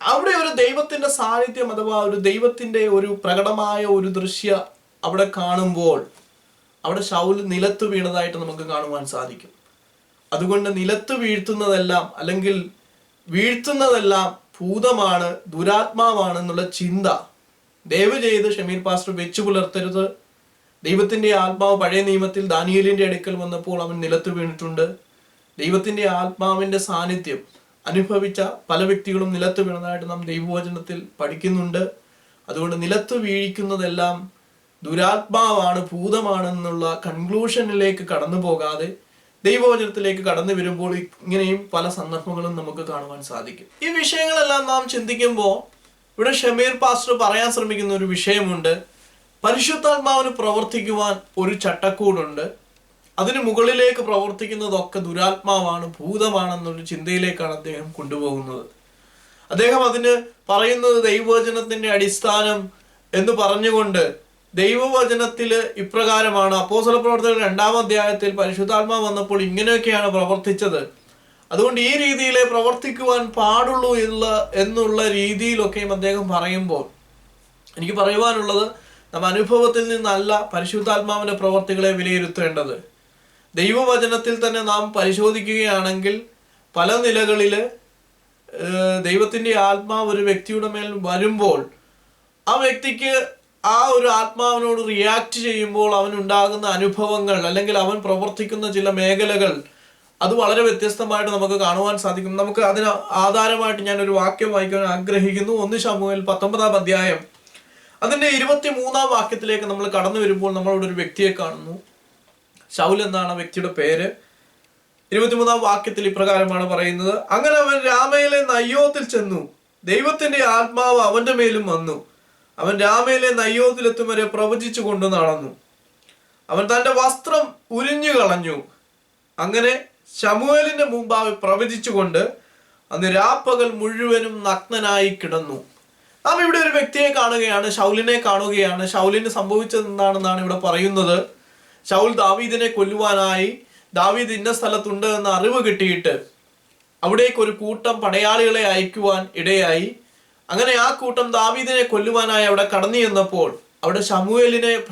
അവിടെ ഒരു ദൈവത്തിന്റെ സാന്നിധ്യം അഥവാ ഒരു ദൈവത്തിന്റെ ഒരു പ്രകടമായ ഒരു ദൃശ്യ അവിടെ കാണുമ്പോൾ അവിടെ ശൗൽ നിലത്ത് വീണതായിട്ട് നമുക്ക് കാണുവാൻ സാധിക്കും. അതുകൊണ്ട് നിലത്ത് വീഴ്ത്തുന്നതെല്ലാം അല്ലെങ്കിൽ വീഴ്ത്തുന്നതെല്ലാം ഭൂതമാണ്, ദുരാത്മാവാണ് എന്നുള്ള ചിന്ത ദയവ് ചെയ്ത് ഷമീർ പാസ്റ്റർ വെച്ചു പുലർത്തരുത്. ദൈവത്തിന്റെ ആത്മാവ് പഴയ നിയമത്തിൽ ദാനിയേലിന്റെ അടുക്കൽ വന്നപ്പോൾ അവൻ നിലത്ത് വീണിട്ടുണ്ട്. ദൈവത്തിൻ്റെ ആത്മാവിൻ്റെ സാന്നിധ്യം അനുഭവിച്ച പല വ്യക്തികളും നിലത്ത് വീണതായിട്ട് നാം ദൈവവചനത്തിൽ പഠിക്കുന്നുണ്ട്. അതുകൊണ്ട് നിലത്ത് വീഴിക്കുന്നതെല്ലാം ദുരാത്മാവാണ്, ഭൂതമാണെന്നുള്ള കൺക്ലൂഷനിലേക്ക് കടന്നു പോകാതെ ദൈവവചനത്തിലേക്ക് കടന്നു വരുമ്പോൾ ഇങ്ങനെയും പല സന്ദർഭങ്ങളും നമുക്ക് കാണുവാൻ സാധിക്കും. ഈ വിഷയങ്ങളെല്ലാം നാം ചിന്തിക്കുമ്പോൾ ഇവിടെ ഷമീർ പാസ്റ്റർ പറയാൻ ശ്രമിക്കുന്ന ഒരു വിഷയമുണ്ട്. പരിശുദ്ധാത്മാവിന് പ്രവർത്തിക്കുവാൻ ഒരു ചട്ടക്കൂടുണ്ട്. അതിന് മുകളിലേക്ക് പ്രവർത്തിക്കുന്നതൊക്കെ ദുരാത്മാവാണ്, ഭൂതമാണെന്നൊരു ചിന്തയിലേക്കാണ് അദ്ദേഹം കൊണ്ടുപോകുന്നത്. അദ്ദേഹം അതിന് പറയുന്നത് ദൈവവചനത്തിന്റെ അടിസ്ഥാനം എന്ന് പറഞ്ഞുകൊണ്ട് ദൈവവചനത്തില് ഇപ്രകാരമാണ്. അപ്പോസ്തല പ്രവർത്തനം 2-ാം അധ്യായത്തിൽ പരിശുദ്ധാത്മാവ് വന്നപ്പോൾ ഇങ്ങനെയൊക്കെയാണ് പ്രവർത്തിച്ചത്, അതുകൊണ്ട് ഈ രീതിയിലേ പ്രവർത്തിക്കുവാൻ പാടുള്ളൂ എന്നുള്ള രീതിയിലൊക്കെയും അദ്ദേഹം പറയുമ്പോൾ എനിക്ക് പറയുവാനുള്ളത്, നാം അനുഭവത്തിൽ നിന്നല്ല പരിശുദ്ധാത്മാവിന്റെ പ്രവർത്തികളെ വിലയിരുത്തേണ്ടത്. ദൈവവചനത്തിൽ തന്നെ നാം പരിശോധിക്കുകയാണെങ്കിൽ പല നിലകളില് ദൈവത്തിന്റെ ആത്മാവ് ഒരു വ്യക്തിയുടെ മേൽ വരുമ്പോൾ ആ വ്യക്തിക്ക് ആ ഒരു ആത്മാവിനോട് റിയാക്ട് ചെയ്യുമ്പോൾ അവനുണ്ടാകുന്ന അനുഭവങ്ങൾ അല്ലെങ്കിൽ അവൻ പ്രവർത്തിക്കുന്ന ചില മേഖലകൾ അത് വളരെ വ്യത്യസ്തമായിട്ട് നമുക്ക് കാണുവാൻ സാധിക്കും. നമുക്ക് അതിന് ആധാരമായിട്ട് ഞാനൊരു വാക്യം വായിക്കാൻ ആഗ്രഹിക്കുന്നു. 1 ശമൂവേൽ 19-ാം അധ്യായം അതിന്റെ 23-ാം വാക്യത്തിലേക്ക് നമ്മൾ കടന്നു വരുമ്പോൾ നമ്മളോട് ഒരു വ്യക്തിയെ കാണുന്നു. ശൗൽ എന്നാണ് ആ വ്യക്തിയുടെ പേര്. 23-ാം വാക്യത്തിൽ ഇപ്രകാരമാണ് പറയുന്നത്: അങ്ങനെ അവൻ രാമയിലെ നയ്യോത്തിൽ ചെന്നു, ദൈവത്തിന്റെ ആത്മാവ് അവന്റെ മേലും വന്നു. അവൻ രാമയിലെ നയ്യോത്തിലെത്തും വരെ പ്രവചിച്ചു കൊണ്ട് നടന്നു. അവൻ തന്റെ വസ്ത്രം ഉരിഞ്ഞു കളഞ്ഞു. അങ്ങനെ ശമൂവേലിന്റെ മുമ്പാകെ പ്രവചിച്ചുകൊണ്ട് അന്ന് രാപ്പകൽ മുഴുവനും നഗ്നനായി കിടന്നു. നാം ഇവിടെ ഒരു വ്യക്തിയെ കാണുകയാണ്, ശൗലിനെ കാണുകയാണ്. ശൗലിന് സംഭവിച്ചത് എന്താണെന്നാണ് ഇവിടെ പറയുന്നത്. ശൗൽ ദാവീദിനെ കൊല്ലുവാനായി, ദാവീദ് ഇന്ന സ്ഥലത്തുണ്ട് എന്ന അറിവ് കിട്ടിയിട്ട് അവിടേക്ക് ഒരു കൂട്ടം പടയാളികളെ അയക്കുവാൻ ഇടയായി. അങ്ങനെ ആ കൂട്ടം ദാവീദിനെ കൊല്ലുവാനായി അവിടെ കടന്നു ചെന്നപ്പോൾ അവിടെ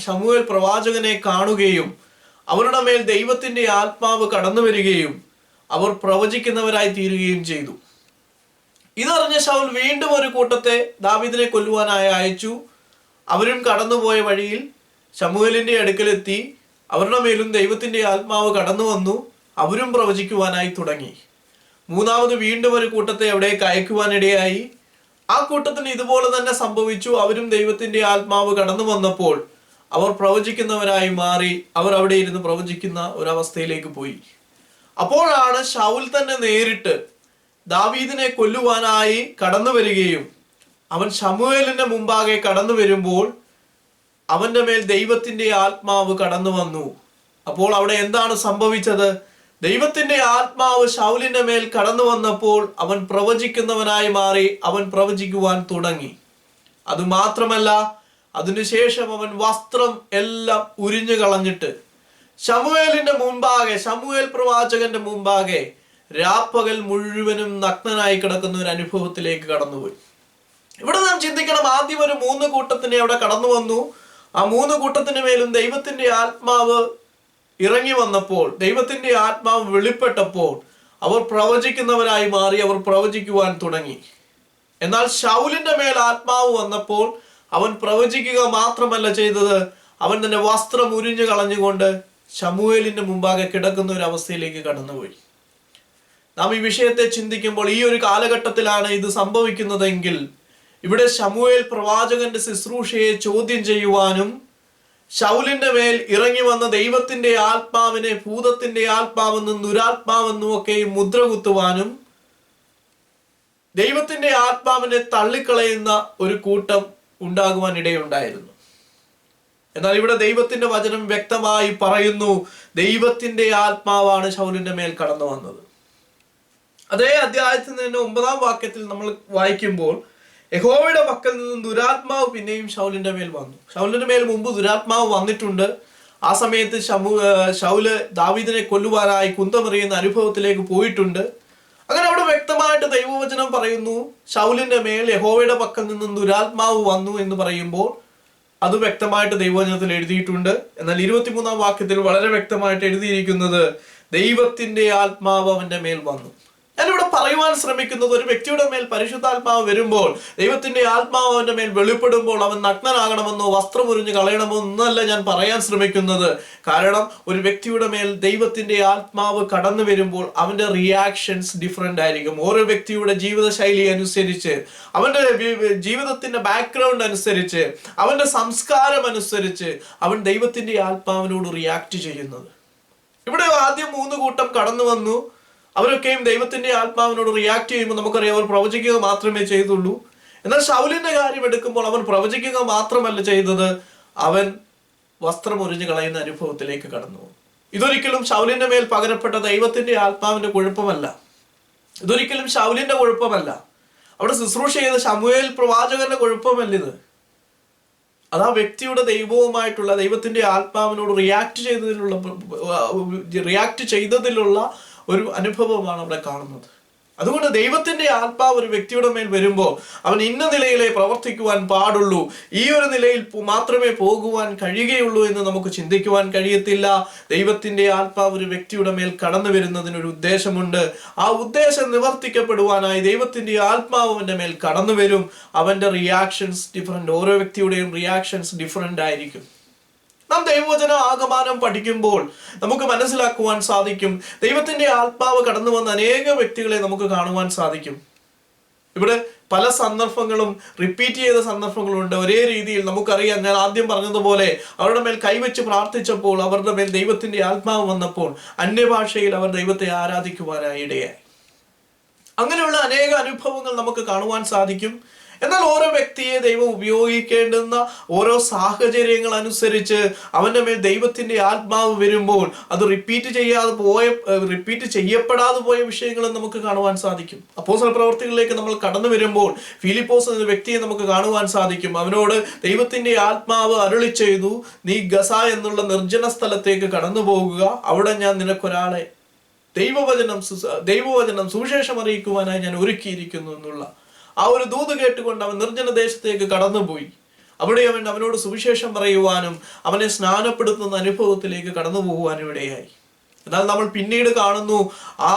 ശമൂവേൽ പ്രവാചകനെ കാണുകയും അവരുടെ മേൽ ദൈവത്തിന്റെ ആത്മാവ് കടന്നു വരികയും അവർ പ്രവചിക്കുന്നവരായി തീരുകയും ചെയ്തു. ഇതറിഞ്ഞ ശൗൽ വീണ്ടും ഒരു കൂട്ടത്തെ ദാവീദിനെ കൊല്ലുവാനായി അയച്ചു. അവരും കടന്നുപോയ വഴിയിൽ ശമൂവേലിന്റെ അടുക്കലെത്തി. അവരുടെ മേലും ദൈവത്തിന്റെ ആത്മാവ് കടന്നു വന്നു. അവരും പ്രവചിക്കുവാനായി തുടങ്ങി. മൂന്നാമത് വീണ്ടും ഒരു കൂട്ടത്തെ അവിടേക്ക് അയക്കുവാനിടയായി. ആ കൂട്ടത്തിന് ഇതുപോലെ തന്നെ സംഭവിച്ചു. അവരും ദൈവത്തിന്റെ ആത്മാവ് കടന്നു വന്നപ്പോൾ അവർ പ്രവചിക്കുന്നവരായി മാറി. അവർ അവിടെ ഇരുന്ന് പ്രവചിക്കുന്ന ഒരവസ്ഥയിലേക്ക് പോയി. അപ്പോഴാണ് ശൗൽ തന്നെ നേരിട്ട് ദാവീദിനെ കൊല്ലുവാനായി കടന്നു വരികയും അവൻ ശമൂവേലിന്റെ മുമ്പാകെ കടന്നു വരുമ്പോൾ അവന്റെ മേൽ ദൈവത്തിന്റെ ആത്മാവ് കടന്നു വന്നു. അപ്പോൾ അവിടെ എന്താണ് സംഭവിച്ചത്? ദൈവത്തിന്റെ ആത്മാവ് ശൗലിന്റെ മേൽ കടന്നു വന്നപ്പോൾ അവൻ പ്രവചിക്കുന്നവനായി മാറി. അവൻ പ്രവചിക്കുവാൻ തുടങ്ങി. അതുമാത്രമല്ല, അതിനുശേഷം അവൻ വസ്ത്രം എല്ലാം ഉരിഞ്ഞു കളഞ്ഞിട്ട് ശമൂവേലിന്റെ മുമ്പാകെ, ശമൂവേൽ പ്രവാചകന്റെ മുമ്പാകെ രാപ്പകൽ മുഴുവനും നഗ്നനായി കിടക്കുന്ന ഒരു അനുഭവത്തിലേക്ക് കടന്നുപോയി. ഇവിടെ നാം ചിന്തിക്കണം, ആദ്യം ഒരു 3 കൂട്ടത്തിനെ അവിടെ കടന്നു വന്നു. ആ 3 കൂട്ടത്തിന് മേലും ദൈവത്തിന്റെ ആത്മാവ് ഇറങ്ങി വന്നപ്പോൾ, ദൈവത്തിന്റെ ആത്മാവ് വെളിപ്പെട്ടപ്പോൾ അവർ പ്രവചിക്കുന്നവരായി മാറി. അവർ പ്രവചിക്കുവാൻ തുടങ്ങി. എന്നാൽ ശൗലിന്റെ മേൽ ആത്മാവ് വന്നപ്പോൾ അവൻ പ്രവചിക്കുക മാത്രമല്ല ചെയ്തത്, അവൻ തന്നെ വസ്ത്രം ഉരിഞ്ഞു കളഞ്ഞുകൊണ്ട് ശമൂവേലിന്റെ മുമ്പാകെ കിടക്കുന്ന ഒരു അവസ്ഥയിലേക്ക് കടന്നുപോയി. നാം ഈ വിഷയത്തെ ചിന്തിക്കുമ്പോൾ ഈ ഒരു കാലഘട്ടത്തിലാണ് ഇത് സംഭവിക്കുന്നതെങ്കിൽ ഇവിടെ ശമൂവേൽ പ്രവാചകന്റെ ശുശ്രൂഷയെ ചോദ്യം ചെയ്യുവാനും ശൗലിന്റെ മേൽ ഇറങ്ങി വന്ന ദൈവത്തിന്റെ ആത്മാവിനെ ഭൂതത്തിന്റെ ആത്മാവെന്നും ദുരാത്മാവെന്നും ഒക്കെ മുദ്ര കുത്തുവാനും ദൈവത്തിന്റെ ആത്മാവിനെ തള്ളിക്കളയുന്ന ഒരു കൂട്ടം ഉണ്ടാകുവാൻ ഇടയുണ്ടായിരുന്നു. എന്നാൽ ഇവിടെ ദൈവത്തിന്റെ വചനം വ്യക്തമായി പറയുന്നു, ദൈവത്തിന്റെ ആത്മാവാണ് ശൗലിന്റെ മേൽ കടന്നു വന്നത്. അതേ അധ്യായത്തിൽ നിന്ന് 9-ാം വാക്യത്തിൽ നമ്മൾ വായിക്കുമ്പോൾ യഹോവയുടെ പക്കൽ നിന്നും ദുരാത്മാവ് പിന്നെയും ശൗലിന്റെ മേൽ വന്നു. ശൗലിന്റെ മേൽ മുമ്പ് ദുരാത്മാവ് വന്നിട്ടുണ്ട്. ആ സമയത്ത് ശൗല് ദാവീദിനെ കൊല്ലുവാനായി കുന്തമെറിയുന്ന അനുഭവത്തിലേക്ക് പോയിട്ടുണ്ട്. അങ്ങനെ അവിടെ വ്യക്തമായിട്ട് ദൈവവചനം പറയുന്നു, ശൗലിന്റെ മേൽ യഹോവയുടെ പക്കൽ നിന്നും ദുരാത്മാവ് വന്നു എന്ന് പറയുമ്പോൾ അത് വ്യക്തമായിട്ട് ദൈവവചനത്തിൽ എഴുതിയിട്ടുണ്ട്. എന്നാൽ 23-ാം വാക്യത്തിൽ വളരെ വ്യക്തമായിട്ട് എഴുതിയിരിക്കുന്നത് ദൈവത്തിന്റെ ആത്മാവ് അവന്റെ മേൽ വന്നു. ഞാനിവിടെ പറയുവാൻ ശ്രമിക്കുന്നത്, ഒരു വ്യക്തിയുടെ മേൽ പരിശുദ്ധാത്മാവ് വരുമ്പോൾ, ദൈവത്തിന്റെ ആത്മാവ് അവന്റെ മേൽ വെളിപ്പെടുമ്പോൾ അവൻ നഗ്നനാകണമെന്നോ വസ്ത്രം ഉരിഞ്ഞ് കളയണമെന്നോ ഒന്നല്ല ഞാൻ പറയാൻ ശ്രമിക്കുന്നത്. കാരണം ഒരു വ്യക്തിയുടെ മേൽ ദൈവത്തിന്റെ ആത്മാവ് കടന്നു വരുമ്പോൾ അവന്റെ റിയാക്ഷൻസ് ഡിഫറെന്റ് ആയിരിക്കും. ഓരോ വ്യക്തിയുടെ ജീവിതശൈലി അനുസരിച്ച്, അവന്റെ ജീവിതത്തിന്റെ ബാക്ക്ഗ്രൗണ്ട് അനുസരിച്ച്, അവന്റെ സംസ്കാരം അനുസരിച്ച് അവൻ ദൈവത്തിന്റെ ആത്മാവിനോട് റിയാക്ട് ചെയ്യുന്നത്. ഇവിടെ ആദ്യം 3 കൂട്ടം കടന്നു വന്നു. അവരൊക്കെയും ദൈവത്തിന്റെ ആത്മാവിനോട് റിയാക്ട് ചെയ്യുമ്പോൾ നമുക്കറിയാം അവർ പ്രവചിക്കുക മാത്രമേ ചെയ്തുള്ളൂ. എന്നാൽ ശൗലിന്റെ കാര്യം എടുക്കുമ്പോൾ അവൻ പ്രവചിക്കുക മാത്രമല്ല ചെയ്തത്, അവൻ വസ്ത്രം ഉരിഞ്ഞു കളയുന്ന അനുഭവത്തിലേക്ക് കടന്നു. ഇതൊരിക്കലും ശൗലിന്റെ മേൽ പകരപ്പെട്ട ദൈവത്തിന്റെ ആത്മാവിന്റെ കുഴപ്പമല്ല. ഇതൊരിക്കലും ശൗലിന്റെ കുഴപ്പമല്ല. അവിടെ ശുശ്രൂഷ ചെയ്ത ശമൂവേൽ പ്രവാചകന്റെ കുഴപ്പമല്ല ഇത്. അത് ആ വ്യക്തിയുടെ ദൈവവുമായിട്ടുള്ള, ദൈവത്തിന്റെ ആത്മാവിനോട് റിയാക്ട് ചെയ്തതിലുള്ള ഒരു അനുഭവമാണ് അവിടെ കാണുന്നത്. അതുകൊണ്ട് ദൈവത്തിന്റെ ആത്മാവ് ഒരു വ്യക്തിയുടെ മേൽ വരുമ്പോൾ അവൻ ഇന്ന നിലയിലേ പ്രവർത്തിക്കുവാൻ പാടുള്ളൂ, ഈ ഒരു നിലയിൽ മാത്രമേ പോകുവാൻ കഴിയുകയുള്ളൂ എന്ന് നമുക്ക് ചിന്തിക്കുവാൻ കഴിയത്തില്ല. ദൈവത്തിന്റെ ആത്മാവ് ഒരു വ്യക്തിയുടെ മേൽ കടന്നു വരുന്നതിനൊരു ഉദ്ദേശമുണ്ട്. ആ ഉദ്ദേശം നിവർത്തിക്കപ്പെടുവാനായി ദൈവത്തിന്റെ ആത്മാവ് അവന്റെ മേൽ കടന്നു വരും. അവന്റെ റിയാക്ഷൻസ് ഡിഫറെന്റ്, ഓരോ വ്യക്തിയുടെയും റിയാക്ഷൻസ് ഡിഫറെന്റ് ആയിരിക്കും. നാം ദൈവവചന ആഗമനം പഠിക്കുമ്പോൾ നമുക്ക് മനസ്സിലാക്കുവാൻ സാധിക്കും, ദൈവത്തിന്റെ ആത്മാവ് കടന്നു വന്ന അനേക വ്യക്തികളെ നമുക്ക് കാണുവാൻ സാധിക്കും. ഇവിടെ പല സന്ദർഭങ്ങളും റിപ്പീറ്റ് ചെയ്ത സന്ദർഭങ്ങളുണ്ട്. ഒരേ രീതിയിൽ നമുക്കറിയാം, ഞാൻ ആദ്യം പറഞ്ഞതുപോലെ അവരുടെ മേൽ കൈവച്ച് പ്രാർത്ഥിച്ചപ്പോൾ അവരുടെ മേൽ ദൈവത്തിന്റെ ആത്മാവ് വന്നപ്പോൾ അന്യഭാഷയിൽ അവർ ദൈവത്തെ ആരാധിക്കുവാനായി ഇടയായി. അങ്ങനെയുള്ള അനേക അനുഭവങ്ങൾ നമുക്ക് കാണുവാൻ സാധിക്കും. എന്നാൽ ഓരോ വ്യക്തിയെ ദൈവം ഉപയോഗിക്കേണ്ടുന്ന ഓരോ സാഹചര്യങ്ങൾ അനുസരിച്ച് അവന്റെ മേൽ ദൈവത്തിന്റെ ആത്മാവ് വരുമ്പോൾ അത് റിപ്പീറ്റ് ചെയ്യപ്പെടാതെ പോയ വിഷയങ്ങളും നമുക്ക് കാണുവാൻ സാധിക്കും. അപ്പോസ്തല പ്രവർത്തികളിലേക്ക് നമ്മൾ കടന്നു വരുമ്പോൾ ഫിലിപ്പോസ് എന്ന വ്യക്തിയെ നമുക്ക് കാണുവാൻ സാധിക്കും. അവനോട് ദൈവത്തിന്റെ ആത്മാവ് അരുളി ചെയ്തു, നീ ഗസ എന്നുള്ള നിർജ്ജന സ്ഥലത്തേക്ക് കടന്നു പോകുക, അവിടെ ഞാൻ നിനക്കൊരാളെ ദൈവവചനം സുവിശേഷം അറിയിക്കുവാനായി ഞാൻ ഒരുക്കിയിരിക്കുന്നു എന്നുള്ള ആ ഒരു ദൂത് കേട്ടുകൊണ്ട് അവൻ നിർജ്ജന ദേശത്തേക്ക് കടന്നുപോയി. അവിടെ അവനോട് സുവിശേഷം പറയുവാനും അവനെ സ്നാനപ്പെടുത്തുന്ന അനുഭവത്തിലേക്ക് കടന്നു പോകുവാനും ഇടയായി. എന്നാൽ നമ്മൾ പിന്നീട് കാണുന്നു, ആ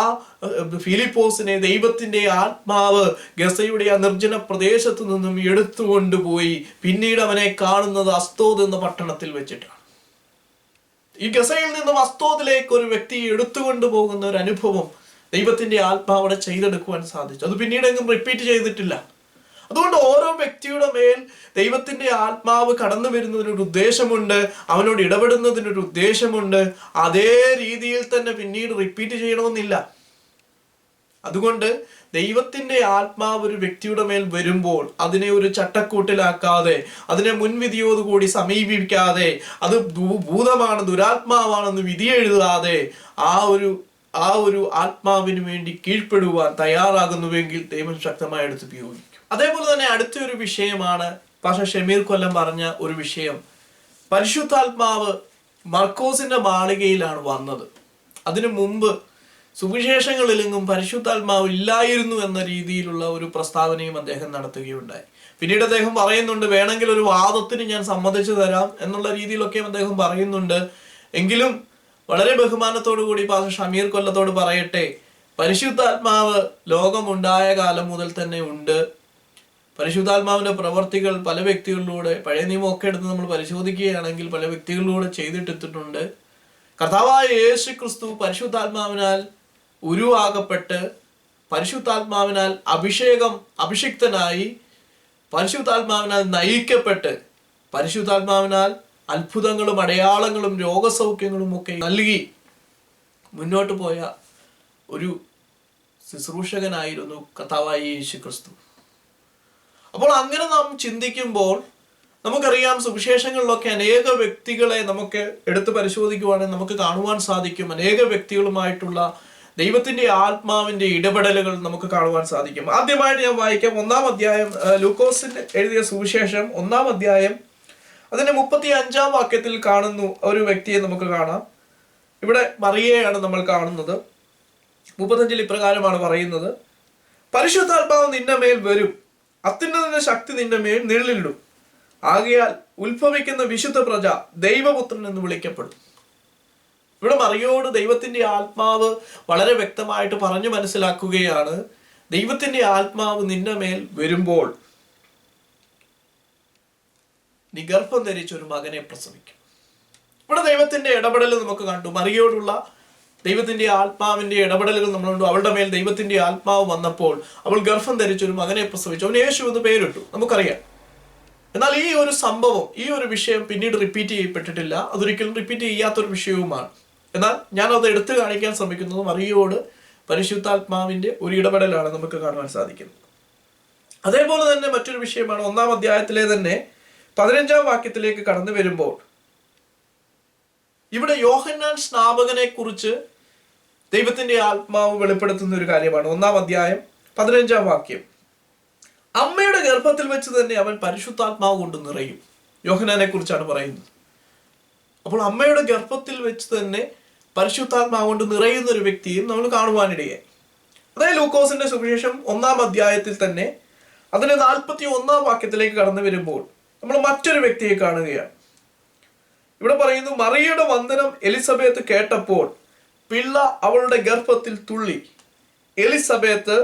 ഫിലിപ്പോസിനെ ദൈവത്തിന്റെ ആത്മാവ് ഗസയുടെ ആ നിർജ്ജന പ്രദേശത്തു നിന്നും എടുത്തുകൊണ്ടുപോയി പിന്നീട് അവനെ കാണുന്നത് അസ്തോദ് എന്ന പട്ടണത്തിൽ വെച്ചിട്ടാണ്. ഈ ഗസയിൽ നിന്നും അസ്തോദിലേക്ക് ഒരു വ്യക്തിയെ എടുത്തുകൊണ്ടു പോകുന്ന ഒരു അനുഭവം ദൈവത്തിന്റെ ആത്മാവോടെ ചെയ്തെടുക്കുവാൻ സാധിച്ചു. അത് പിന്നീട് എങ്ങും റിപ്പീറ്റ് ചെയ്തിട്ടില്ല. അതുകൊണ്ട് ഓരോ വ്യക്തിയുടെ മേൽ ദൈവത്തിന്റെ ആത്മാവ് കടന്നു വരുന്നതിനൊരു ഉദ്ദേശമുണ്ട്, അവനോട് ഇടപെടുന്നതിനൊരു ഉദ്ദേശമുണ്ട്. അതേ രീതിയിൽ തന്നെ പിന്നീട് റിപ്പീറ്റ് ചെയ്യണമെന്നില്ല. അതുകൊണ്ട് ദൈവത്തിന്റെ ആത്മാവ് ഒരു വ്യക്തിയുടെ മേൽ വരുമ്പോൾ അതിനെ ഒരു ചട്ടക്കൂട്ടിലാക്കാതെ, അതിനെ മുൻവിധിയോടുകൂടി സമീപിക്കാതെ, അത് ഭൂതമാണ്, ദുരാത്മാവാണെന്ന് വിധി എഴുതാതെ ആ ഒരു ആത്മാവിന് വേണ്ടി കീഴ്പ്പെടുവാൻ തയ്യാറാകുന്നുവെങ്കിൽ ദൈവം ശക്തമായി എടുത്ത് ഉപയോഗിക്കും. അതേപോലെ തന്നെ അടുത്തൊരു വിഷയമാണ് പാസ്റ്റർ ഷമീർ കൊല്ലം പറഞ്ഞ ഒരു വിഷയം. പരിശുദ്ധാത്മാവ് മർക്കോസിന്റെ മാളികയിലാണ് വന്നത്. അതിനു മുമ്പ് സുവിശേഷങ്ങളിലെങ്ങും പരിശുദ്ധാത്മാവ് ഇല്ലായിരുന്നു എന്ന രീതിയിലുള്ള ഒരു പ്രസ്താവനയും അദ്ദേഹം നടത്തുകയുണ്ടായി. പിന്നീട് അദ്ദേഹം പറയുന്നുണ്ട്, വേണമെങ്കിൽ ഒരു വാദത്തിന് ഞാൻ സമ്മതിച്ചു തരാം എന്നുള്ള രീതിയിലൊക്കെ അദ്ദേഹം പറയുന്നുണ്ട്. എങ്കിലും വളരെ ബഹുമാനത്തോടു കൂടി പാസ്റ്റർ ഷമീർ കൊല്ലത്തോട് പറയട്ടെ, പരിശുദ്ധാത്മാവ് ലോകമുണ്ടായ കാലം മുതൽ തന്നെ ഉണ്ട്. പരിശുദ്ധാത്മാവിന്റെ പ്രവർത്തികൾ പല വ്യക്തികളിലൂടെ, പഴയ നിയമമൊക്കെ എടുത്ത് നമ്മൾ പരിശോധിക്കുകയാണെങ്കിൽ പല വ്യക്തികളിലൂടെ ചെയ്തിട്ടെത്തിയിട്ടുണ്ട്. കർത്താവായ യേശു ക്രിസ്തു പരിശുദ്ധാത്മാവിനാൽ ഉരുവാകപ്പെട്ട്, പരിശുദ്ധാത്മാവിനാൽ അഭിഷിക്തനായി, പരിശുദ്ധാത്മാവിനാൽ നയിക്കപ്പെട്ട്, പരിശുദ്ധാത്മാവിനാൽ അത്ഭുതങ്ങളും അടയാളങ്ങളും രോഗസൗഖ്യങ്ങളും ഒക്കെ നൽകി മുന്നോട്ട് പോയ ഒരു ശുശ്രൂഷകനായിരുന്നു കർത്താവായ യേശു ക്രിസ്തു. അപ്പോൾ അങ്ങനെ നാം ചിന്തിക്കുമ്പോൾ നമുക്കറിയാം, സുവിശേഷങ്ങളിലൊക്കെ അനേക വ്യക്തികളെ നമുക്ക് എടുത്ത് പരിശോധിക്കുവാണെങ്കിൽ നമുക്ക് കാണുവാൻ സാധിക്കും. അനേക വ്യക്തികളുമായിട്ടുള്ള ദൈവത്തിന്റെ ആത്മാവിന്റെ ഇടപെടലുകൾ നമുക്ക് കാണുവാൻ സാധിക്കും. ആദ്യമായിട്ട് ഞാൻ വായിക്കാം 1-ാം അധ്യായം, ലൂക്കോസിന്റെ എഴുതിയ സുവിശേഷം 1-ാം അധ്യായം അതിന്റെ 35-ാം വാക്യത്തിൽ കാണുന്നു ഒരു വ്യക്തിയെ നമുക്ക് കാണാം. ഇവിടെ മറിയയാണ് നമ്മൾ കാണുന്നത്. 35-ൽ ഇപ്രകാരമാണ് പറയുന്നത്, പരിശുദ്ധാത്മാവ് നിന്റെ മേൽ വരും, അത്യുന്നതന്റെ ശക്തി നിന്റെ മേൽ നിഴലിടും, ആകയാൽ ഉത്ഭവിക്കുന്ന വിശുദ്ധ പ്രജ ദൈവപുത്രൻ എന്ന് വിളിക്കപ്പെടും. ഇവിടെ മറിയോട് ദൈവത്തിന്റെ ആത്മാവ് വളരെ വ്യക്തമായിട്ട് പറഞ്ഞു മനസ്സിലാക്കുകയാണ്, ദൈവത്തിന്റെ ആത്മാവ് നിന്റെ മേൽ വരുമ്പോൾ നീ ഗർഭം ധരിച്ച ഒരു മകനെ പ്രസവിക്കും. ഇവിടെ ദൈവത്തിന്റെ ഇടപെടൽ നമുക്ക് കണ്ടു. മറിയോടുള്ള ദൈവത്തിന്റെ ആത്മാവിന്റെ ഇടപെടലുകൾ നമ്മൾ കണ്ടു. അവളുടെ മേൽ ദൈവത്തിന്റെ ആത്മാവ് വന്നപ്പോൾ അവൾ ഗർഭം ധരിച്ച ഒരു മകനെ പ്രസവിച്ചു. അവൻ യേശു എന്ന് പേരിട്ടു, നമുക്കറിയാം. എന്നാൽ ഈ ഒരു സംഭവം, ഈ ഒരു വിഷയം പിന്നീട് റിപ്പീറ്റ് ചെയ്യപ്പെട്ടിട്ടില്ല. അതൊരിക്കലും റിപ്പീറ്റ് ചെയ്യാത്തൊരു വിഷയവുമാണ്. എന്നാൽ ഞാൻ അത് എടുത്തു കാണിക്കാൻ ശ്രമിക്കുന്നത് മറിയോട് പരിശുദ്ധാത്മാവിന്റെ ഒരു ഇടപെടലാണ് നമുക്ക് കാണുവാൻ സാധിക്കുന്നത്. അതേപോലെ തന്നെ മറ്റൊരു വിഷയമാണ് 1-ാം അധ്യായത്തിലെ തന്നെ 15-ാം വാക്യത്തിലേക്ക് കടന്നു വരുമ്പോൾ ഇവിടെ യോഹന്നാൻ സ്നാപകനെ കുറിച്ച് ദൈവത്തിന്റെ ആത്മാവ് വെളിപ്പെടുത്തുന്ന ഒരു കാര്യമാണ്. 1-ാം അധ്യായം 15-ാം വാക്യം, അമ്മയുടെ ഗർഭത്തിൽ വെച്ച് തന്നെ അവൻ പരിശുദ്ധാത്മാവ് കൊണ്ട് നിറയും. യോഹന്നാനെ കുറിച്ചാണ് പറയുന്നത്. അപ്പോൾ അമ്മയുടെ ഗർഭത്തിൽ വെച്ച് തന്നെ പരിശുദ്ധാത്മാവ് കൊണ്ട് നിറയുന്ന ഒരു വ്യക്തിയും നമ്മൾ കാണുവാനിടയായി. അതായത് ലൂക്കോസിന്റെ സുവിശേഷം 1-ാം അധ്യായത്തിൽ തന്നെ അതിന്റെ 41-ാം വാക്യത്തിലേക്ക് കടന്നു വരുമ്പോൾ നമ്മൾ മറ്റൊരു വ്യക്തിയെ കാണുകയാണ്. ഇവിടെ പറയുന്നു, മറിയയുടെ വന്ദനം എലിസബത്ത് കേട്ടപ്പോൾ പിള്ള അവളുടെ ഗർഭത്തിൽ തുള്ളി. എലിസബത്ത്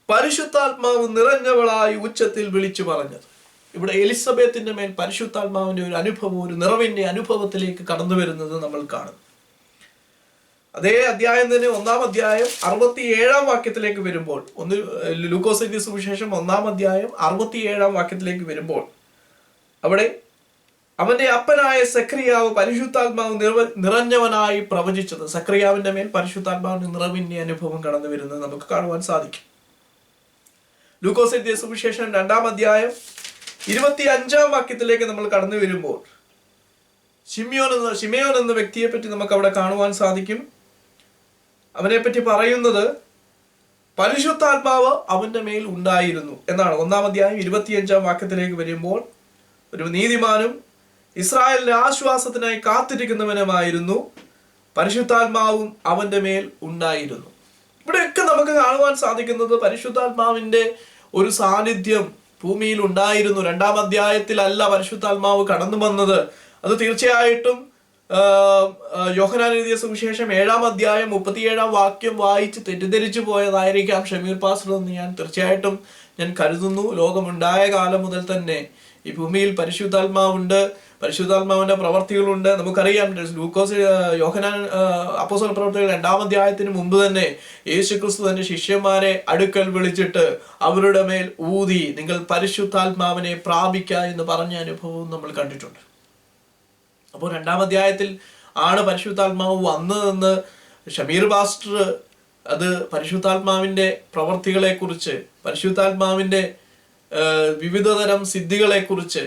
പരിശുദ്ധാത്മാവ് നിറഞ്ഞവളായി ഉച്ചത്തിൽ വിളിച്ചു പറഞ്ഞത്. ഇവിടെ എലിസബത്തിന്റെ മേൽ പരിശുദ്ധാത്മാവിന്റെ ഒരു അനുഭവം, ഒരു നിറവിന്റെ അനുഭവത്തിലേക്ക് കടന്നു വരുന്നത് നമ്മൾ കാണും. അതേ അധ്യായം തന്നെ 1-ാം അധ്യായം 67-ാം വാക്യത്തിലേക്ക് വരുമ്പോൾ, ലൂക്കോസിന്റെ സുവിശേഷം 1-ാം അധ്യായം 67-ാം വാക്യത്തിലേക്ക് വരുമ്പോൾ അവിടെ അവന്റെ അപ്പനായ സക്രിയാവ് പരിശുദ്ധാത്മാവ് നിറഞ്ഞവനായി പ്രവചിച്ചത്. സക്രിയാവിന്റെ മേൽ പരിശുദ്ധാത്മാവിന്റെ നിറവിന്റെ അനുഭവം കടന്നു വരുന്നത് നമുക്ക് കാണുവാൻ സാധിക്കും. ലൂക്കോസിന്റെ സുവിശേഷം 2-ാം അധ്യായം 25-ാം വാക്യത്തിലേക്ക് നമ്മൾ കടന്നു വരുമ്പോൾ ശിമയോൻ എന്ന വ്യക്തിയെ പറ്റി നമുക്ക് അവിടെ കാണുവാൻ സാധിക്കും. അവനെ പറ്റി പറയുന്നത് പരിശുദ്ധാത്മാവ് അവന്റെ മേൽ ഉണ്ടായിരുന്നു എന്നാണ്. 1-ാം അധ്യായം 25-ാം വാക്യത്തിലേക്ക് വരുമ്പോൾ ഒരു നീതിമാനും ഇസ്രായേലിന്റെ ആശ്വാസത്തിനായി കാത്തിരിക്കുന്നവനുമായിരുന്നു, പരിശുദ്ധാത്മാവും അവന്റെ മേൽ ഉണ്ടായിരുന്നു. ഇവിടെയൊക്കെ നമുക്ക് കാണുവാൻ സാധിക്കുന്നത് പരിശുദ്ധാത്മാവിന്റെ ഒരു സാന്നിധ്യം ഭൂമിയിൽ ഉണ്ടായിരുന്നു. 2-ാം അധ്യായത്തിലല്ല പരിശുദ്ധാത്മാവ് കടന്നു വന്നത്. അത് തീർച്ചയായിട്ടും യോഹന്നാൻ എഴുതിയ സുവിശേഷം 7-ാം അധ്യായം 37-ാം വാക്യം വായിച്ച് തെറ്റിദ്ധരിച്ചു പോയതായിരിക്കാം ഷമീർ പാസ്റ്റർ എന്ന് ഞാൻ കരുതുന്നു. ലോകമുണ്ടായ കാലം മുതൽ തന്നെ ഈ ഭൂമിയിൽ പരിശുദ്ധാത്മാവുണ്ട്, പരിശുദ്ധാത്മാവിന്റെ പ്രവർത്തികളുണ്ട്. നമുക്കറിയാം, യോഹന്നാൻ അപ്പോസ്തല പ്രവർത്തികൾ 2-ാം അധ്യായത്തിന് മുമ്പ് തന്നെ യേശുക്രിസ്തു തന്റെ ശിഷ്യന്മാരെ അടുക്കൽ വിളിച്ചിട്ട് അവരുടെ മേൽ ഊതി നിങ്ങൾ പരിശുദ്ധാത്മാവിനെ പ്രാപിക്കുക എന്ന് പറഞ്ഞ അനുഭവവും നമ്മൾ കണ്ടിട്ടുണ്ട്. അപ്പോൾ 2-ാം അധ്യായത്തിൽ ആണ് പരിശുദ്ധാത്മാവ് വന്നതെന്ന് ഷമീർ പാസ്റ്റർ അത് പരിശുദ്ധാത്മാവിന്റെ പ്രവർത്തികളെ കുറിച്ച്, പരിശുദ്ധാത്മാവിന്റെ വിവിധതരം സിദ്ധികളെ കുറിച്ച്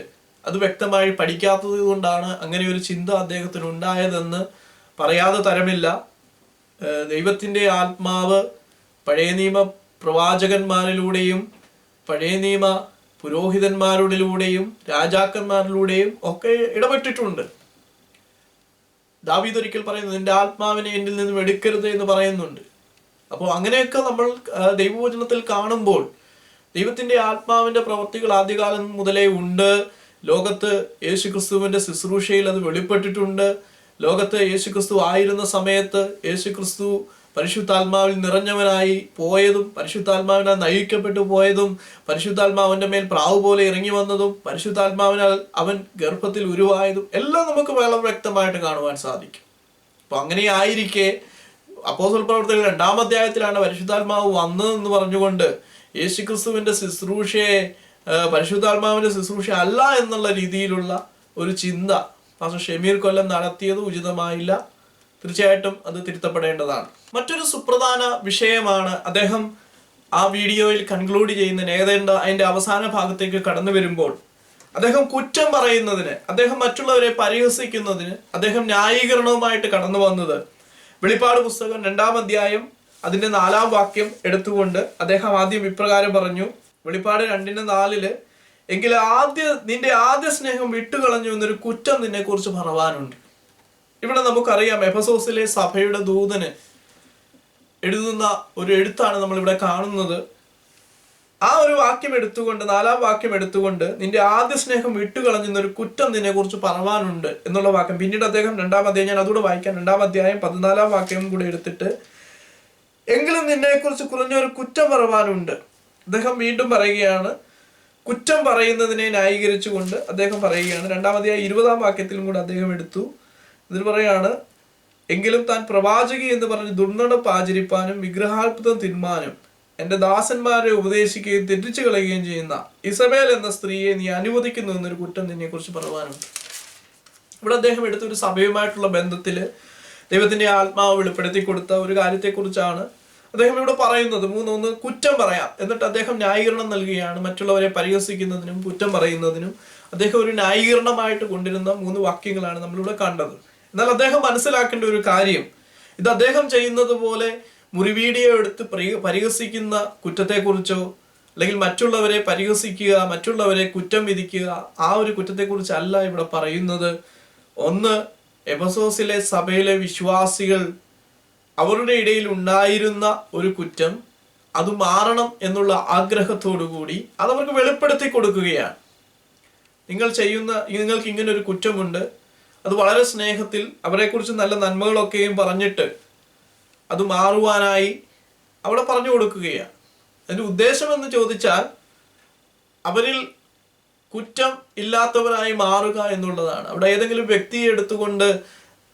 അത് വ്യക്തമായി പഠിക്കാത്തത് കൊണ്ടാണ് അങ്ങനെ ഒരു ചിന്ത അദ്ദേഹത്തിന് ഉണ്ടായതെന്ന് പറയാതെ തരമില്ല. ദൈവത്തിന്റെ ആത്മാവ് പഴയ നിയമ പ്രവാചകന്മാരിലൂടെയും പഴയ നിയമ പുരോഹിതന്മാരിലൂടെയും രാജാക്കന്മാരിലൂടെയും ഒക്കെ ഇടപെട്ടിട്ടുണ്ട്. ദാവീദ് ഒരിക്കൽ പറയുന്നു, നിന്റെ ആത്മാവിനെ എന്നിൽ നിന്നും എടുക്കരുത് എന്ന് പറയുന്നുണ്ട്. അപ്പോൾ അങ്ങനെയൊക്കെ നമ്മൾ ദൈവവചനത്തിൽ കാണുമ്പോൾ ദൈവത്തിന്റെ ആത്മാവിന്റെ പ്രവൃത്തികൾ ആദ്യകാലം മുതലേ ഉണ്ട്. ലോകത്ത് യേശുക്രിസ്തുവിന്റെ ശുശ്രൂഷയിൽ അത് വെളിപ്പെട്ടിട്ടുണ്ട്. ലോകത്ത് യേശുക്രിസ്തു ആയിരുന്ന സമയത്ത് യേശുക്രിസ്തു പരിശുദ്ധാത്മാവിൽ നിറഞ്ഞവനായി പോയതും പരിശുദ്ധാത്മാവിനാൽ നയിക്കപ്പെട്ടു പോയതും പരിശുദ്ധാത്മാവിന്റെ മേൽ പ്രാവ് പോലെ ഇറങ്ങി വന്നതും പരിശുദ്ധാത്മാവിനാൽ അവൻ ഗർഭത്തിൽ ഉരുവായതും എല്ലാം നമുക്ക് വളരെ വ്യക്തമായിട്ട് കാണുവാൻ സാധിക്കും. അപ്പൊ അങ്ങനെ ആയിരിക്കെ അപ്പോസ്തല പ്രവർത്തനങ്ങൾ 2-ാം അധ്യായത്തിലാണ് പരിശുദ്ധാത്മാവ് വന്നതെന്ന് പറഞ്ഞുകൊണ്ട് യേശുക്രിസ്തുവിന്റെ ശുശ്രൂഷയെ പരിശുദ്ധാത്മാവിന്റെ ശുശ്രൂഷ അല്ല എന്നുള്ള രീതിയിലുള്ള ഒരു ചിന്ത പാസ്റ്റർ ഷമീർ കൊല്ലം നടത്തിയത് ഉചിതമായില്ല. തീർച്ചയായിട്ടും അത് തിരുത്തപ്പെടേണ്ടതാണ്. മറ്റൊരു സുപ്രധാന വിഷയമാണ് അദ്ദേഹം ആ വീഡിയോയിൽ കൺക്ലൂഡ് ചെയ്യുന്നതിന്, ഏതാണ്ട് അതിന്റെ അവസാന ഭാഗത്തേക്ക് കടന്നു വരുമ്പോൾ അദ്ദേഹം കുറ്റം പറയുന്നതിന്, അദ്ദേഹം മറ്റുള്ളവരെ പരിഹസിക്കുന്നതിന് അദ്ദേഹം ന്യായീകരണവുമായിട്ട് കടന്നു വന്നത് വെളിപ്പാട് പുസ്തകം 2-ാം അധ്യായം അതിന്റെ 4-ാം വാക്യം എടുത്തുകൊണ്ട് അദ്ദേഹം ആദ്യം ഇപ്രകാരം പറഞ്ഞു. വെളിപ്പാട് 2:4 എങ്കിൽ നിന്റെ ആദ്യ സ്നേഹം വിട്ടുകളഞ്ഞു എന്നൊരു കുറ്റം നിന്നെ കുറിച്ച് പറവാനുണ്ട്. ഇവിടെ നമുക്കറിയാം, എഫെസോസിലെ സഭയുടെ ദൂതന് എഴുതുന്ന ഒരു എഴുത്താണ് നമ്മൾ ഇവിടെ കാണുന്നത്. ആ ഒരു വാക്യം എടുത്തുകൊണ്ട്, 4-ാം വാക്യം എടുത്തുകൊണ്ട്, നിന്റെ ആദ്യ സ്നേഹം വിട്ടുകളഞ്ഞൊരു കുറ്റം നിന്നെ കുറിച്ച് പറവാനുണ്ട് എന്നുള്ള വാക്യം പിന്നീട് അദ്ദേഹം 2-ാം അധ്യായം, ഞാൻ അതുകൂടെ വായിക്കാം, 2-ാം അധ്യായം 14-ാം വാക്യം കൂടെ എടുത്തിട്ട്, എങ്കിലും നിന്നെ കുറിച്ച് കുറഞ്ഞൊരു കുറ്റം പറവാനുണ്ട്. അദ്ദേഹം വീണ്ടും പറയുകയാണ്, കുറ്റം പറയുന്നതിനെ ന്യായീകരിച്ചുകൊണ്ട് അദ്ദേഹം പറയുകയാണ്. 2-ാം അധ്യായം 20-ാം വാക്യത്തിലും കൂടെ അദ്ദേഹം എടുത്തു. ഇതിൽ പറയാണ്, എങ്കിലും താൻ പ്രവാചകി എന്ന് പറഞ്ഞ് ദുർനടപ്പ് ആചരിപ്പാനും വിഗ്രഹാത്ഭുതം തിന്മാനും എൻ്റെ ദാസന്മാരെ ഉപദേശിക്കുകയും തെറ്റിച്ചു കളയുകയും ചെയ്യുന്ന ഇസബേൽ എന്ന സ്ത്രീയെ നീ അനുവദിക്കുന്നു എന്നൊരു കുറ്റം നിന്നെ കുറിച്ച് പറയാനുണ്ട്. ഇവിടെ അദ്ദേഹം എടുത്തൊരു സഭയുമായിട്ടുള്ള ബന്ധത്തിൽ ദൈവത്തിന്റെ ആത്മാവ് വെളിപ്പെടുത്തി കൊടുത്ത ഒരു കാര്യത്തെക്കുറിച്ചാണ് അദ്ദേഹം ഇവിടെ പറയുന്നത്. 3-1 കുറ്റം പറയാം. എന്നിട്ട് അദ്ദേഹം ന്യായീകരണം നൽകുകയാണ്. മറ്റുള്ളവരെ പരിഹസിക്കുന്നതിനും കുറ്റം പറയുന്നതിനും അദ്ദേഹം ഒരു ന്യായീകരണമായിട്ട് കൊണ്ടിരുന്ന 3 വാക്യങ്ങളാണ് നമ്മളിവിടെ കണ്ടത്. എന്നാൽ അദ്ദേഹം മനസ്സിലാക്കേണ്ട ഒരു കാര്യം, ഇത് അദ്ദേഹം ചെയ്യുന്നത് പോലെ മുറിവീഡിയോ എടുത്ത് പരിഹസിക്കുന്ന കുറ്റത്തെക്കുറിച്ചോ അല്ലെങ്കിൽ മറ്റുള്ളവരെ പരിഹസിക്കുക, മറ്റുള്ളവരെ കുറ്റം വിധിക്കുക, ആ ഒരു കുറ്റത്തെക്കുറിച്ചല്ല ഇവിടെ പറയുന്നത്. ഒന്ന്, എഫെസോസിലെ സഭയിലെ വിശ്വാസികൾ അവരുടെ ഇടയിൽ ഉണ്ടായിരുന്ന ഒരു കുറ്റം, അത് മാറണം എന്നുള്ള ആഗ്രഹത്തോടു കൂടി അതവർക്ക് വെളിപ്പെടുത്തി കൊടുക്കുകയാണ്. നിങ്ങൾക്ക് ഇങ്ങനെ ഒരു കുറ്റമുണ്ട്, അത് വളരെ സ്നേഹത്തിൽ അവരെക്കുറിച്ച് നല്ല നന്മകളൊക്കെയും പറഞ്ഞിട്ട് അത് മാറുവാനായി അവിടെ പറഞ്ഞു കൊടുക്കുകയാണ്. അതിൻ്റെ ഉദ്ദേശം എന്ന് ചോദിച്ചാൽ അവരിൽ കുറ്റം ഇല്ലാത്തവരായി മാറുക എന്നുള്ളതാണ്. അവിടെ ഏതെങ്കിലും വ്യക്തിയെ എടുത്തുകൊണ്ട്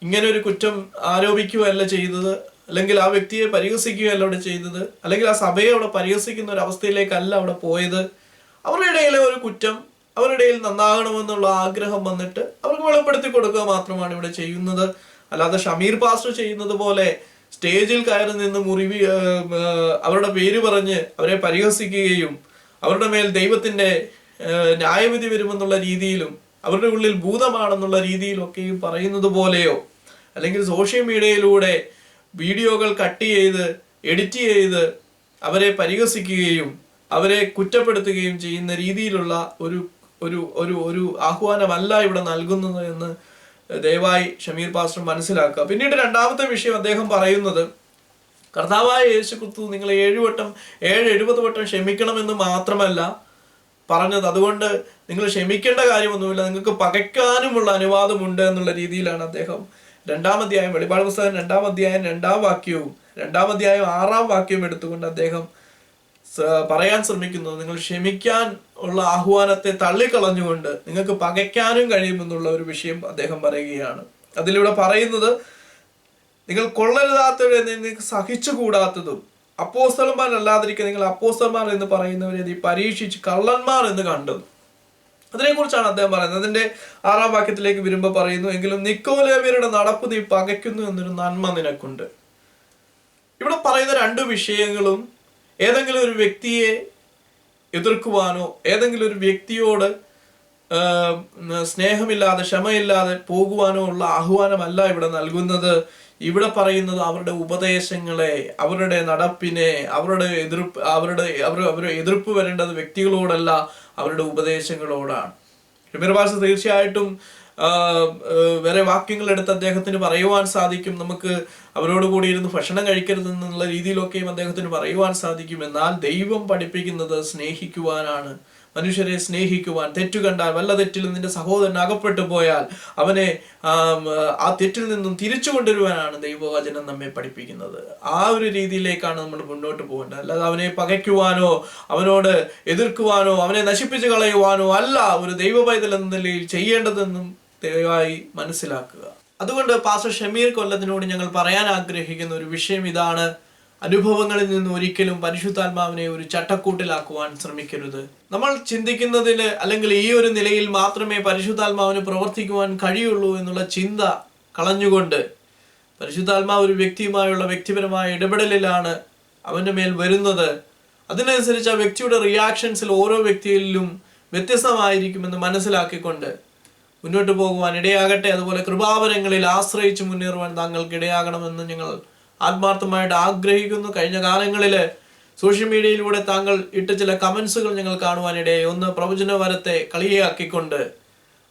ഇങ്ങനെ ഒരു കുറ്റം ആരോപിക്കുകയല്ല ചെയ്തത്, അല്ലെങ്കിൽ ആ വ്യക്തിയെ പരിഹസിക്കുകയല്ല അവിടെ ചെയ്തത്, അല്ലെങ്കിൽ ആ സഭയെ അവിടെ പരിഹസിക്കുന്ന ഒരു അവസ്ഥയിലേക്കല്ല അവിടെ പോയത്. അവരുടെ ഇടയിലെ ഒരു കുറ്റം, അവരുടെ ഇടയിൽ നന്നാകണമെന്നുള്ള ആഗ്രഹം വന്നിട്ട് അവർക്ക് വെളിപ്പെടുത്തി കൊടുക്കുക മാത്രമാണ് ഇവിടെ ചെയ്യുന്നത്. അല്ലാതെ ഷമീർ പാസ്റ്റർ ചെയ്യുന്നത് പോലെ സ്റ്റേജിൽ കയറി നിന്ന് അവരുടെ പേര് പറഞ്ഞ് അവരെ പരിഹസിക്കുകയും അവരുടെ മേൽ ദൈവത്തിന്റെ ന്യായവിധി വരുമെന്നുള്ള രീതിയിലും അവരുടെ ഉള്ളിൽ ഭൂതമാണെന്നുള്ള രീതിയിലൊക്കെയും പറയുന്നത് പോലെയോ, അല്ലെങ്കിൽ സോഷ്യൽ മീഡിയയിലൂടെ വീഡിയോകൾ കട്ട് ചെയ്ത് എഡിറ്റ് ചെയ്ത് അവരെ പരിഹസിക്കുകയും അവരെ കുറ്റപ്പെടുത്തുകയും ചെയ്യുന്ന രീതിയിലുള്ള ഒരു ഒരു ഒരു ഒരു ആഹ്വാനമല്ല ഇവിടെ നൽകുന്നത് എന്ന് ദയവായി ഷമീർ പാസ്റ്റർ മനസ്സിലാക്കുക. പിന്നീട് 2-ാമത്തെ വിഷയം അദ്ദേഹം പറയുന്നത്, കർത്താവായ യേശുക്രിസ്തു നിങ്ങൾ 70 വട്ടം ക്ഷമിക്കണമെന്ന് മാത്രമല്ല പറഞ്ഞത്, അതുകൊണ്ട് നിങ്ങൾ ക്ഷമിക്കേണ്ട കാര്യമൊന്നുമില്ല, നിങ്ങൾക്ക് പകയ്ക്കാനുമുള്ള അനുവാദമുണ്ട് എന്നുള്ള രീതിയിലാണ് അദ്ദേഹം 2-ാം അധ്യായം, വെളിപ്പാട് പുസ്തകം 2-ാം അധ്യായം 2-ാം വാക്യവും 2-ാം അധ്യായം 6-ാം വാക്യവും എടുത്തുകൊണ്ട് അദ്ദേഹം പറയാൻ ശ്രമിക്കുന്നത്, നിങ്ങൾ ക്ഷമിക്കാൻ ഉള്ള ആഹ്വാനത്തെ തള്ളിക്കളഞ്ഞുകൊണ്ട് നിങ്ങൾക്ക് പകയ്ക്കാനും കഴിയുമെന്നുള്ള ഒരു വിഷയം അദ്ദേഹം പറയുകയാണ്. അതിലൂടെ പറയുന്നത്, നിങ്ങൾ കൊള്ളരുതാത്തവരെ നിങ്ങൾക്ക് സഹിച്ചുകൂടാത്തതും അപ്പോസ്തലന്മാരല്ലാതിരിക്കുക നിങ്ങൾ അപ്പോസ്തലന്മാർ എന്ന് പറയുന്നവരെ നീ പരീക്ഷിച്ച് കള്ളന്മാർ എന്ന് കണ്ടത്. അതിനെക്കുറിച്ചാണ് അദ്ദേഹം പറയുന്നത്. അതിന്റെ 6-ാം വാക്യത്തിലേക്ക് വരുമ്പോൾ പറയുന്നു, എങ്കിലും നിക്കോലേവ്യരുടെ നടപ്പ് നീ പകയ്ക്കുന്നു എന്നൊരു നന്മ നിനക്കുണ്ട്. ഇവിടെ പറയുന്ന 2 വിഷയങ്ങളും ഏതെങ്കിലും ഒരു വ്യക്തിയെ എതിർക്കുവാനോ ഏതെങ്കിലും ഒരു വ്യക്തിയോട് സ്നേഹമില്ലാതെ ക്ഷമയില്ലാതെ പോകുവാനോ ഉള്ള ആഹ്വാനമല്ല ഇവിടെ നൽകുന്നത്. ഇവിടെ പറയുന്നത് അവരുടെ ഉപദേശങ്ങളെ, അവരുടെ നടപ്പിനെ, അവരുടെ എതിർപ്പ് വരേണ്ടത് വ്യക്തികളോടല്ല, അവരുടെ ഉപദേശങ്ങളോടാണ്. ഷമീർ പാസ്റ്റർ തീർച്ചയായിട്ടും വേറെ വാക്യങ്ങൾ എടുത്ത് അദ്ദേഹത്തിന് പറയുവാൻ സാധിക്കും, നമുക്ക് അവരോട് കൂടി ഇരുന്ന് ഭക്ഷണം കഴിക്കരുതെന്നുള്ള രീതിയിലൊക്കെയും അദ്ദേഹത്തിന് പറയുവാൻ സാധിക്കും. എന്നാൽ ദൈവം പഠിപ്പിക്കുന്നത് സ്നേഹിക്കുവാനാണ്, മനുഷ്യരെ സ്നേഹിക്കുവാൻ. തെറ്റു കണ്ടാൽ, വല്ല തെറ്റിൽ നിന്റെ സഹോദരൻ അകപ്പെട്ടു പോയാൽ അവനെ ആ തെറ്റിൽ നിന്നും തിരിച്ചു കൊണ്ടുവരുവാനാണ് ദൈവവചനം നമ്മെ പഠിപ്പിക്കുന്നത്. ആ ഒരു രീതിയിലേക്കാണ് നമ്മൾ മുന്നോട്ട് പോകേണ്ടത്. അല്ലാതെ അവനെ പകയ്ക്കുവാനോ അവനോട് എതിർക്കുവാനോ അവനെ നശിപ്പിച്ചു കളയുവാനോ അല്ല ഒരു ദൈവ പൈതൽ എന്ന നിലയിൽ ചെയ്യേണ്ടതെന്നും ദയവായി മനസ്സിലാക്കുക. അതുകൊണ്ട് പാസ്റ്റർ ഷമീർ കൊല്ലത്തിനോട് ഞങ്ങൾ പറയാൻ ആഗ്രഹിക്കുന്ന ഒരു വിഷയം ഇതാണ്, അനുഭവങ്ങളിൽ നിന്ന് ഒരിക്കലും പരിശുദ്ധാത്മാവിനെ ഒരു ചട്ടക്കൂട്ടിലാക്കുവാൻ ശ്രമിക്കരുത്. നമ്മൾ ചിന്തിക്കുന്നതിൽ അല്ലെങ്കിൽ ഈ ഒരു നിലയിൽ മാത്രമേ പരിശുദ്ധാത്മാവിന് പ്രവർത്തിക്കുവാൻ കഴിയുള്ളൂ എന്നുള്ള ചിന്ത കളഞ്ഞുകൊണ്ട്, പരിശുദ്ധാത്മാവ് ഒരു വ്യക്തിയുമായുള്ള വ്യക്തിപരമായ ഇടപെടലിലാണ് അവൻ്റെ മേൽ വരുന്നത്. അതിനനുസരിച്ച് ആ വ്യക്തിയുടെ റിയാക്ഷൻസിൽ ഓരോ വ്യക്തിയിലും വ്യത്യസ്തമായിരിക്കുമെന്ന് മനസ്സിലാക്കിക്കൊണ്ട് മുന്നോട്ട് പോകുവാൻ ഇടയാകട്ടെ. അതുപോലെ കൃപാവരങ്ങളിൽ ആശ്രയിച്ച് മുന്നേറുവാൻ താങ്കൾക്ക് ഇടയാകണമെന്ന് ഞങ്ങൾ ആത്മാർത്ഥമായിട്ട് ആഗ്രഹിക്കുന്നു. കഴിഞ്ഞ കാലങ്ങളിൽ സോഷ്യൽ മീഡിയയിലൂടെ താങ്കൾ ഇട്ട ചില കമൻസുകൾ ഞങ്ങൾ കാണുവാനിടയായി. ഒന്ന്, പ്രവചനവരത്തെ കളിയാക്കിക്കൊണ്ട്,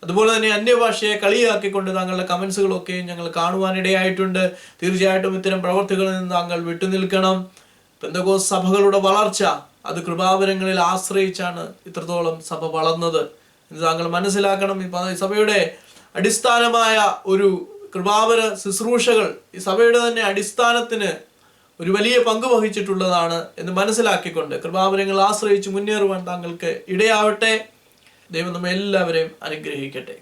അതുപോലെ തന്നെ അന്യഭാഷയെ കളിയാക്കിക്കൊണ്ട് താങ്കളുടെ കമൻസുകളൊക്കെ ഞങ്ങൾ കാണുവാനിടയായിട്ടുണ്ട്. തീർച്ചയായിട്ടും ഇത്തരം പ്രവർത്തികളിൽ നിന്ന് താങ്കൾ വിട്ടുനിൽക്കണം. പെന്തക്കോസ്ത് സഭകളുടെ വളർച്ച അത് കൃപാവരങ്ങളിൽ ആശ്രയിച്ചാണ് ഇത്രത്തോളം സഭ വളർന്നത് എന്ന് താങ്കൾ മനസ്സിലാക്കണം. ഈ സഭയുടെ അടിസ്ഥാനമായ ഒരു കൃപാവര ശുശ്രൂഷകൾ ഈ സഭയുടെ തന്നെ അടിസ്ഥാനത്തിന് ഒരു വലിയ പങ്ക് വഹിച്ചിട്ടുള്ളതാണ് എന്ന് മനസ്സിലാക്കിക്കൊണ്ട് കൃപാവരങ്ങൾ ആശ്രയിച്ച് മുന്നേറുവാൻ താങ്കൾക്ക് ഇടയാവട്ടെ. ദൈവം നമ്മെ എല്ലാവരെയും അനുഗ്രഹിക്കട്ടെ.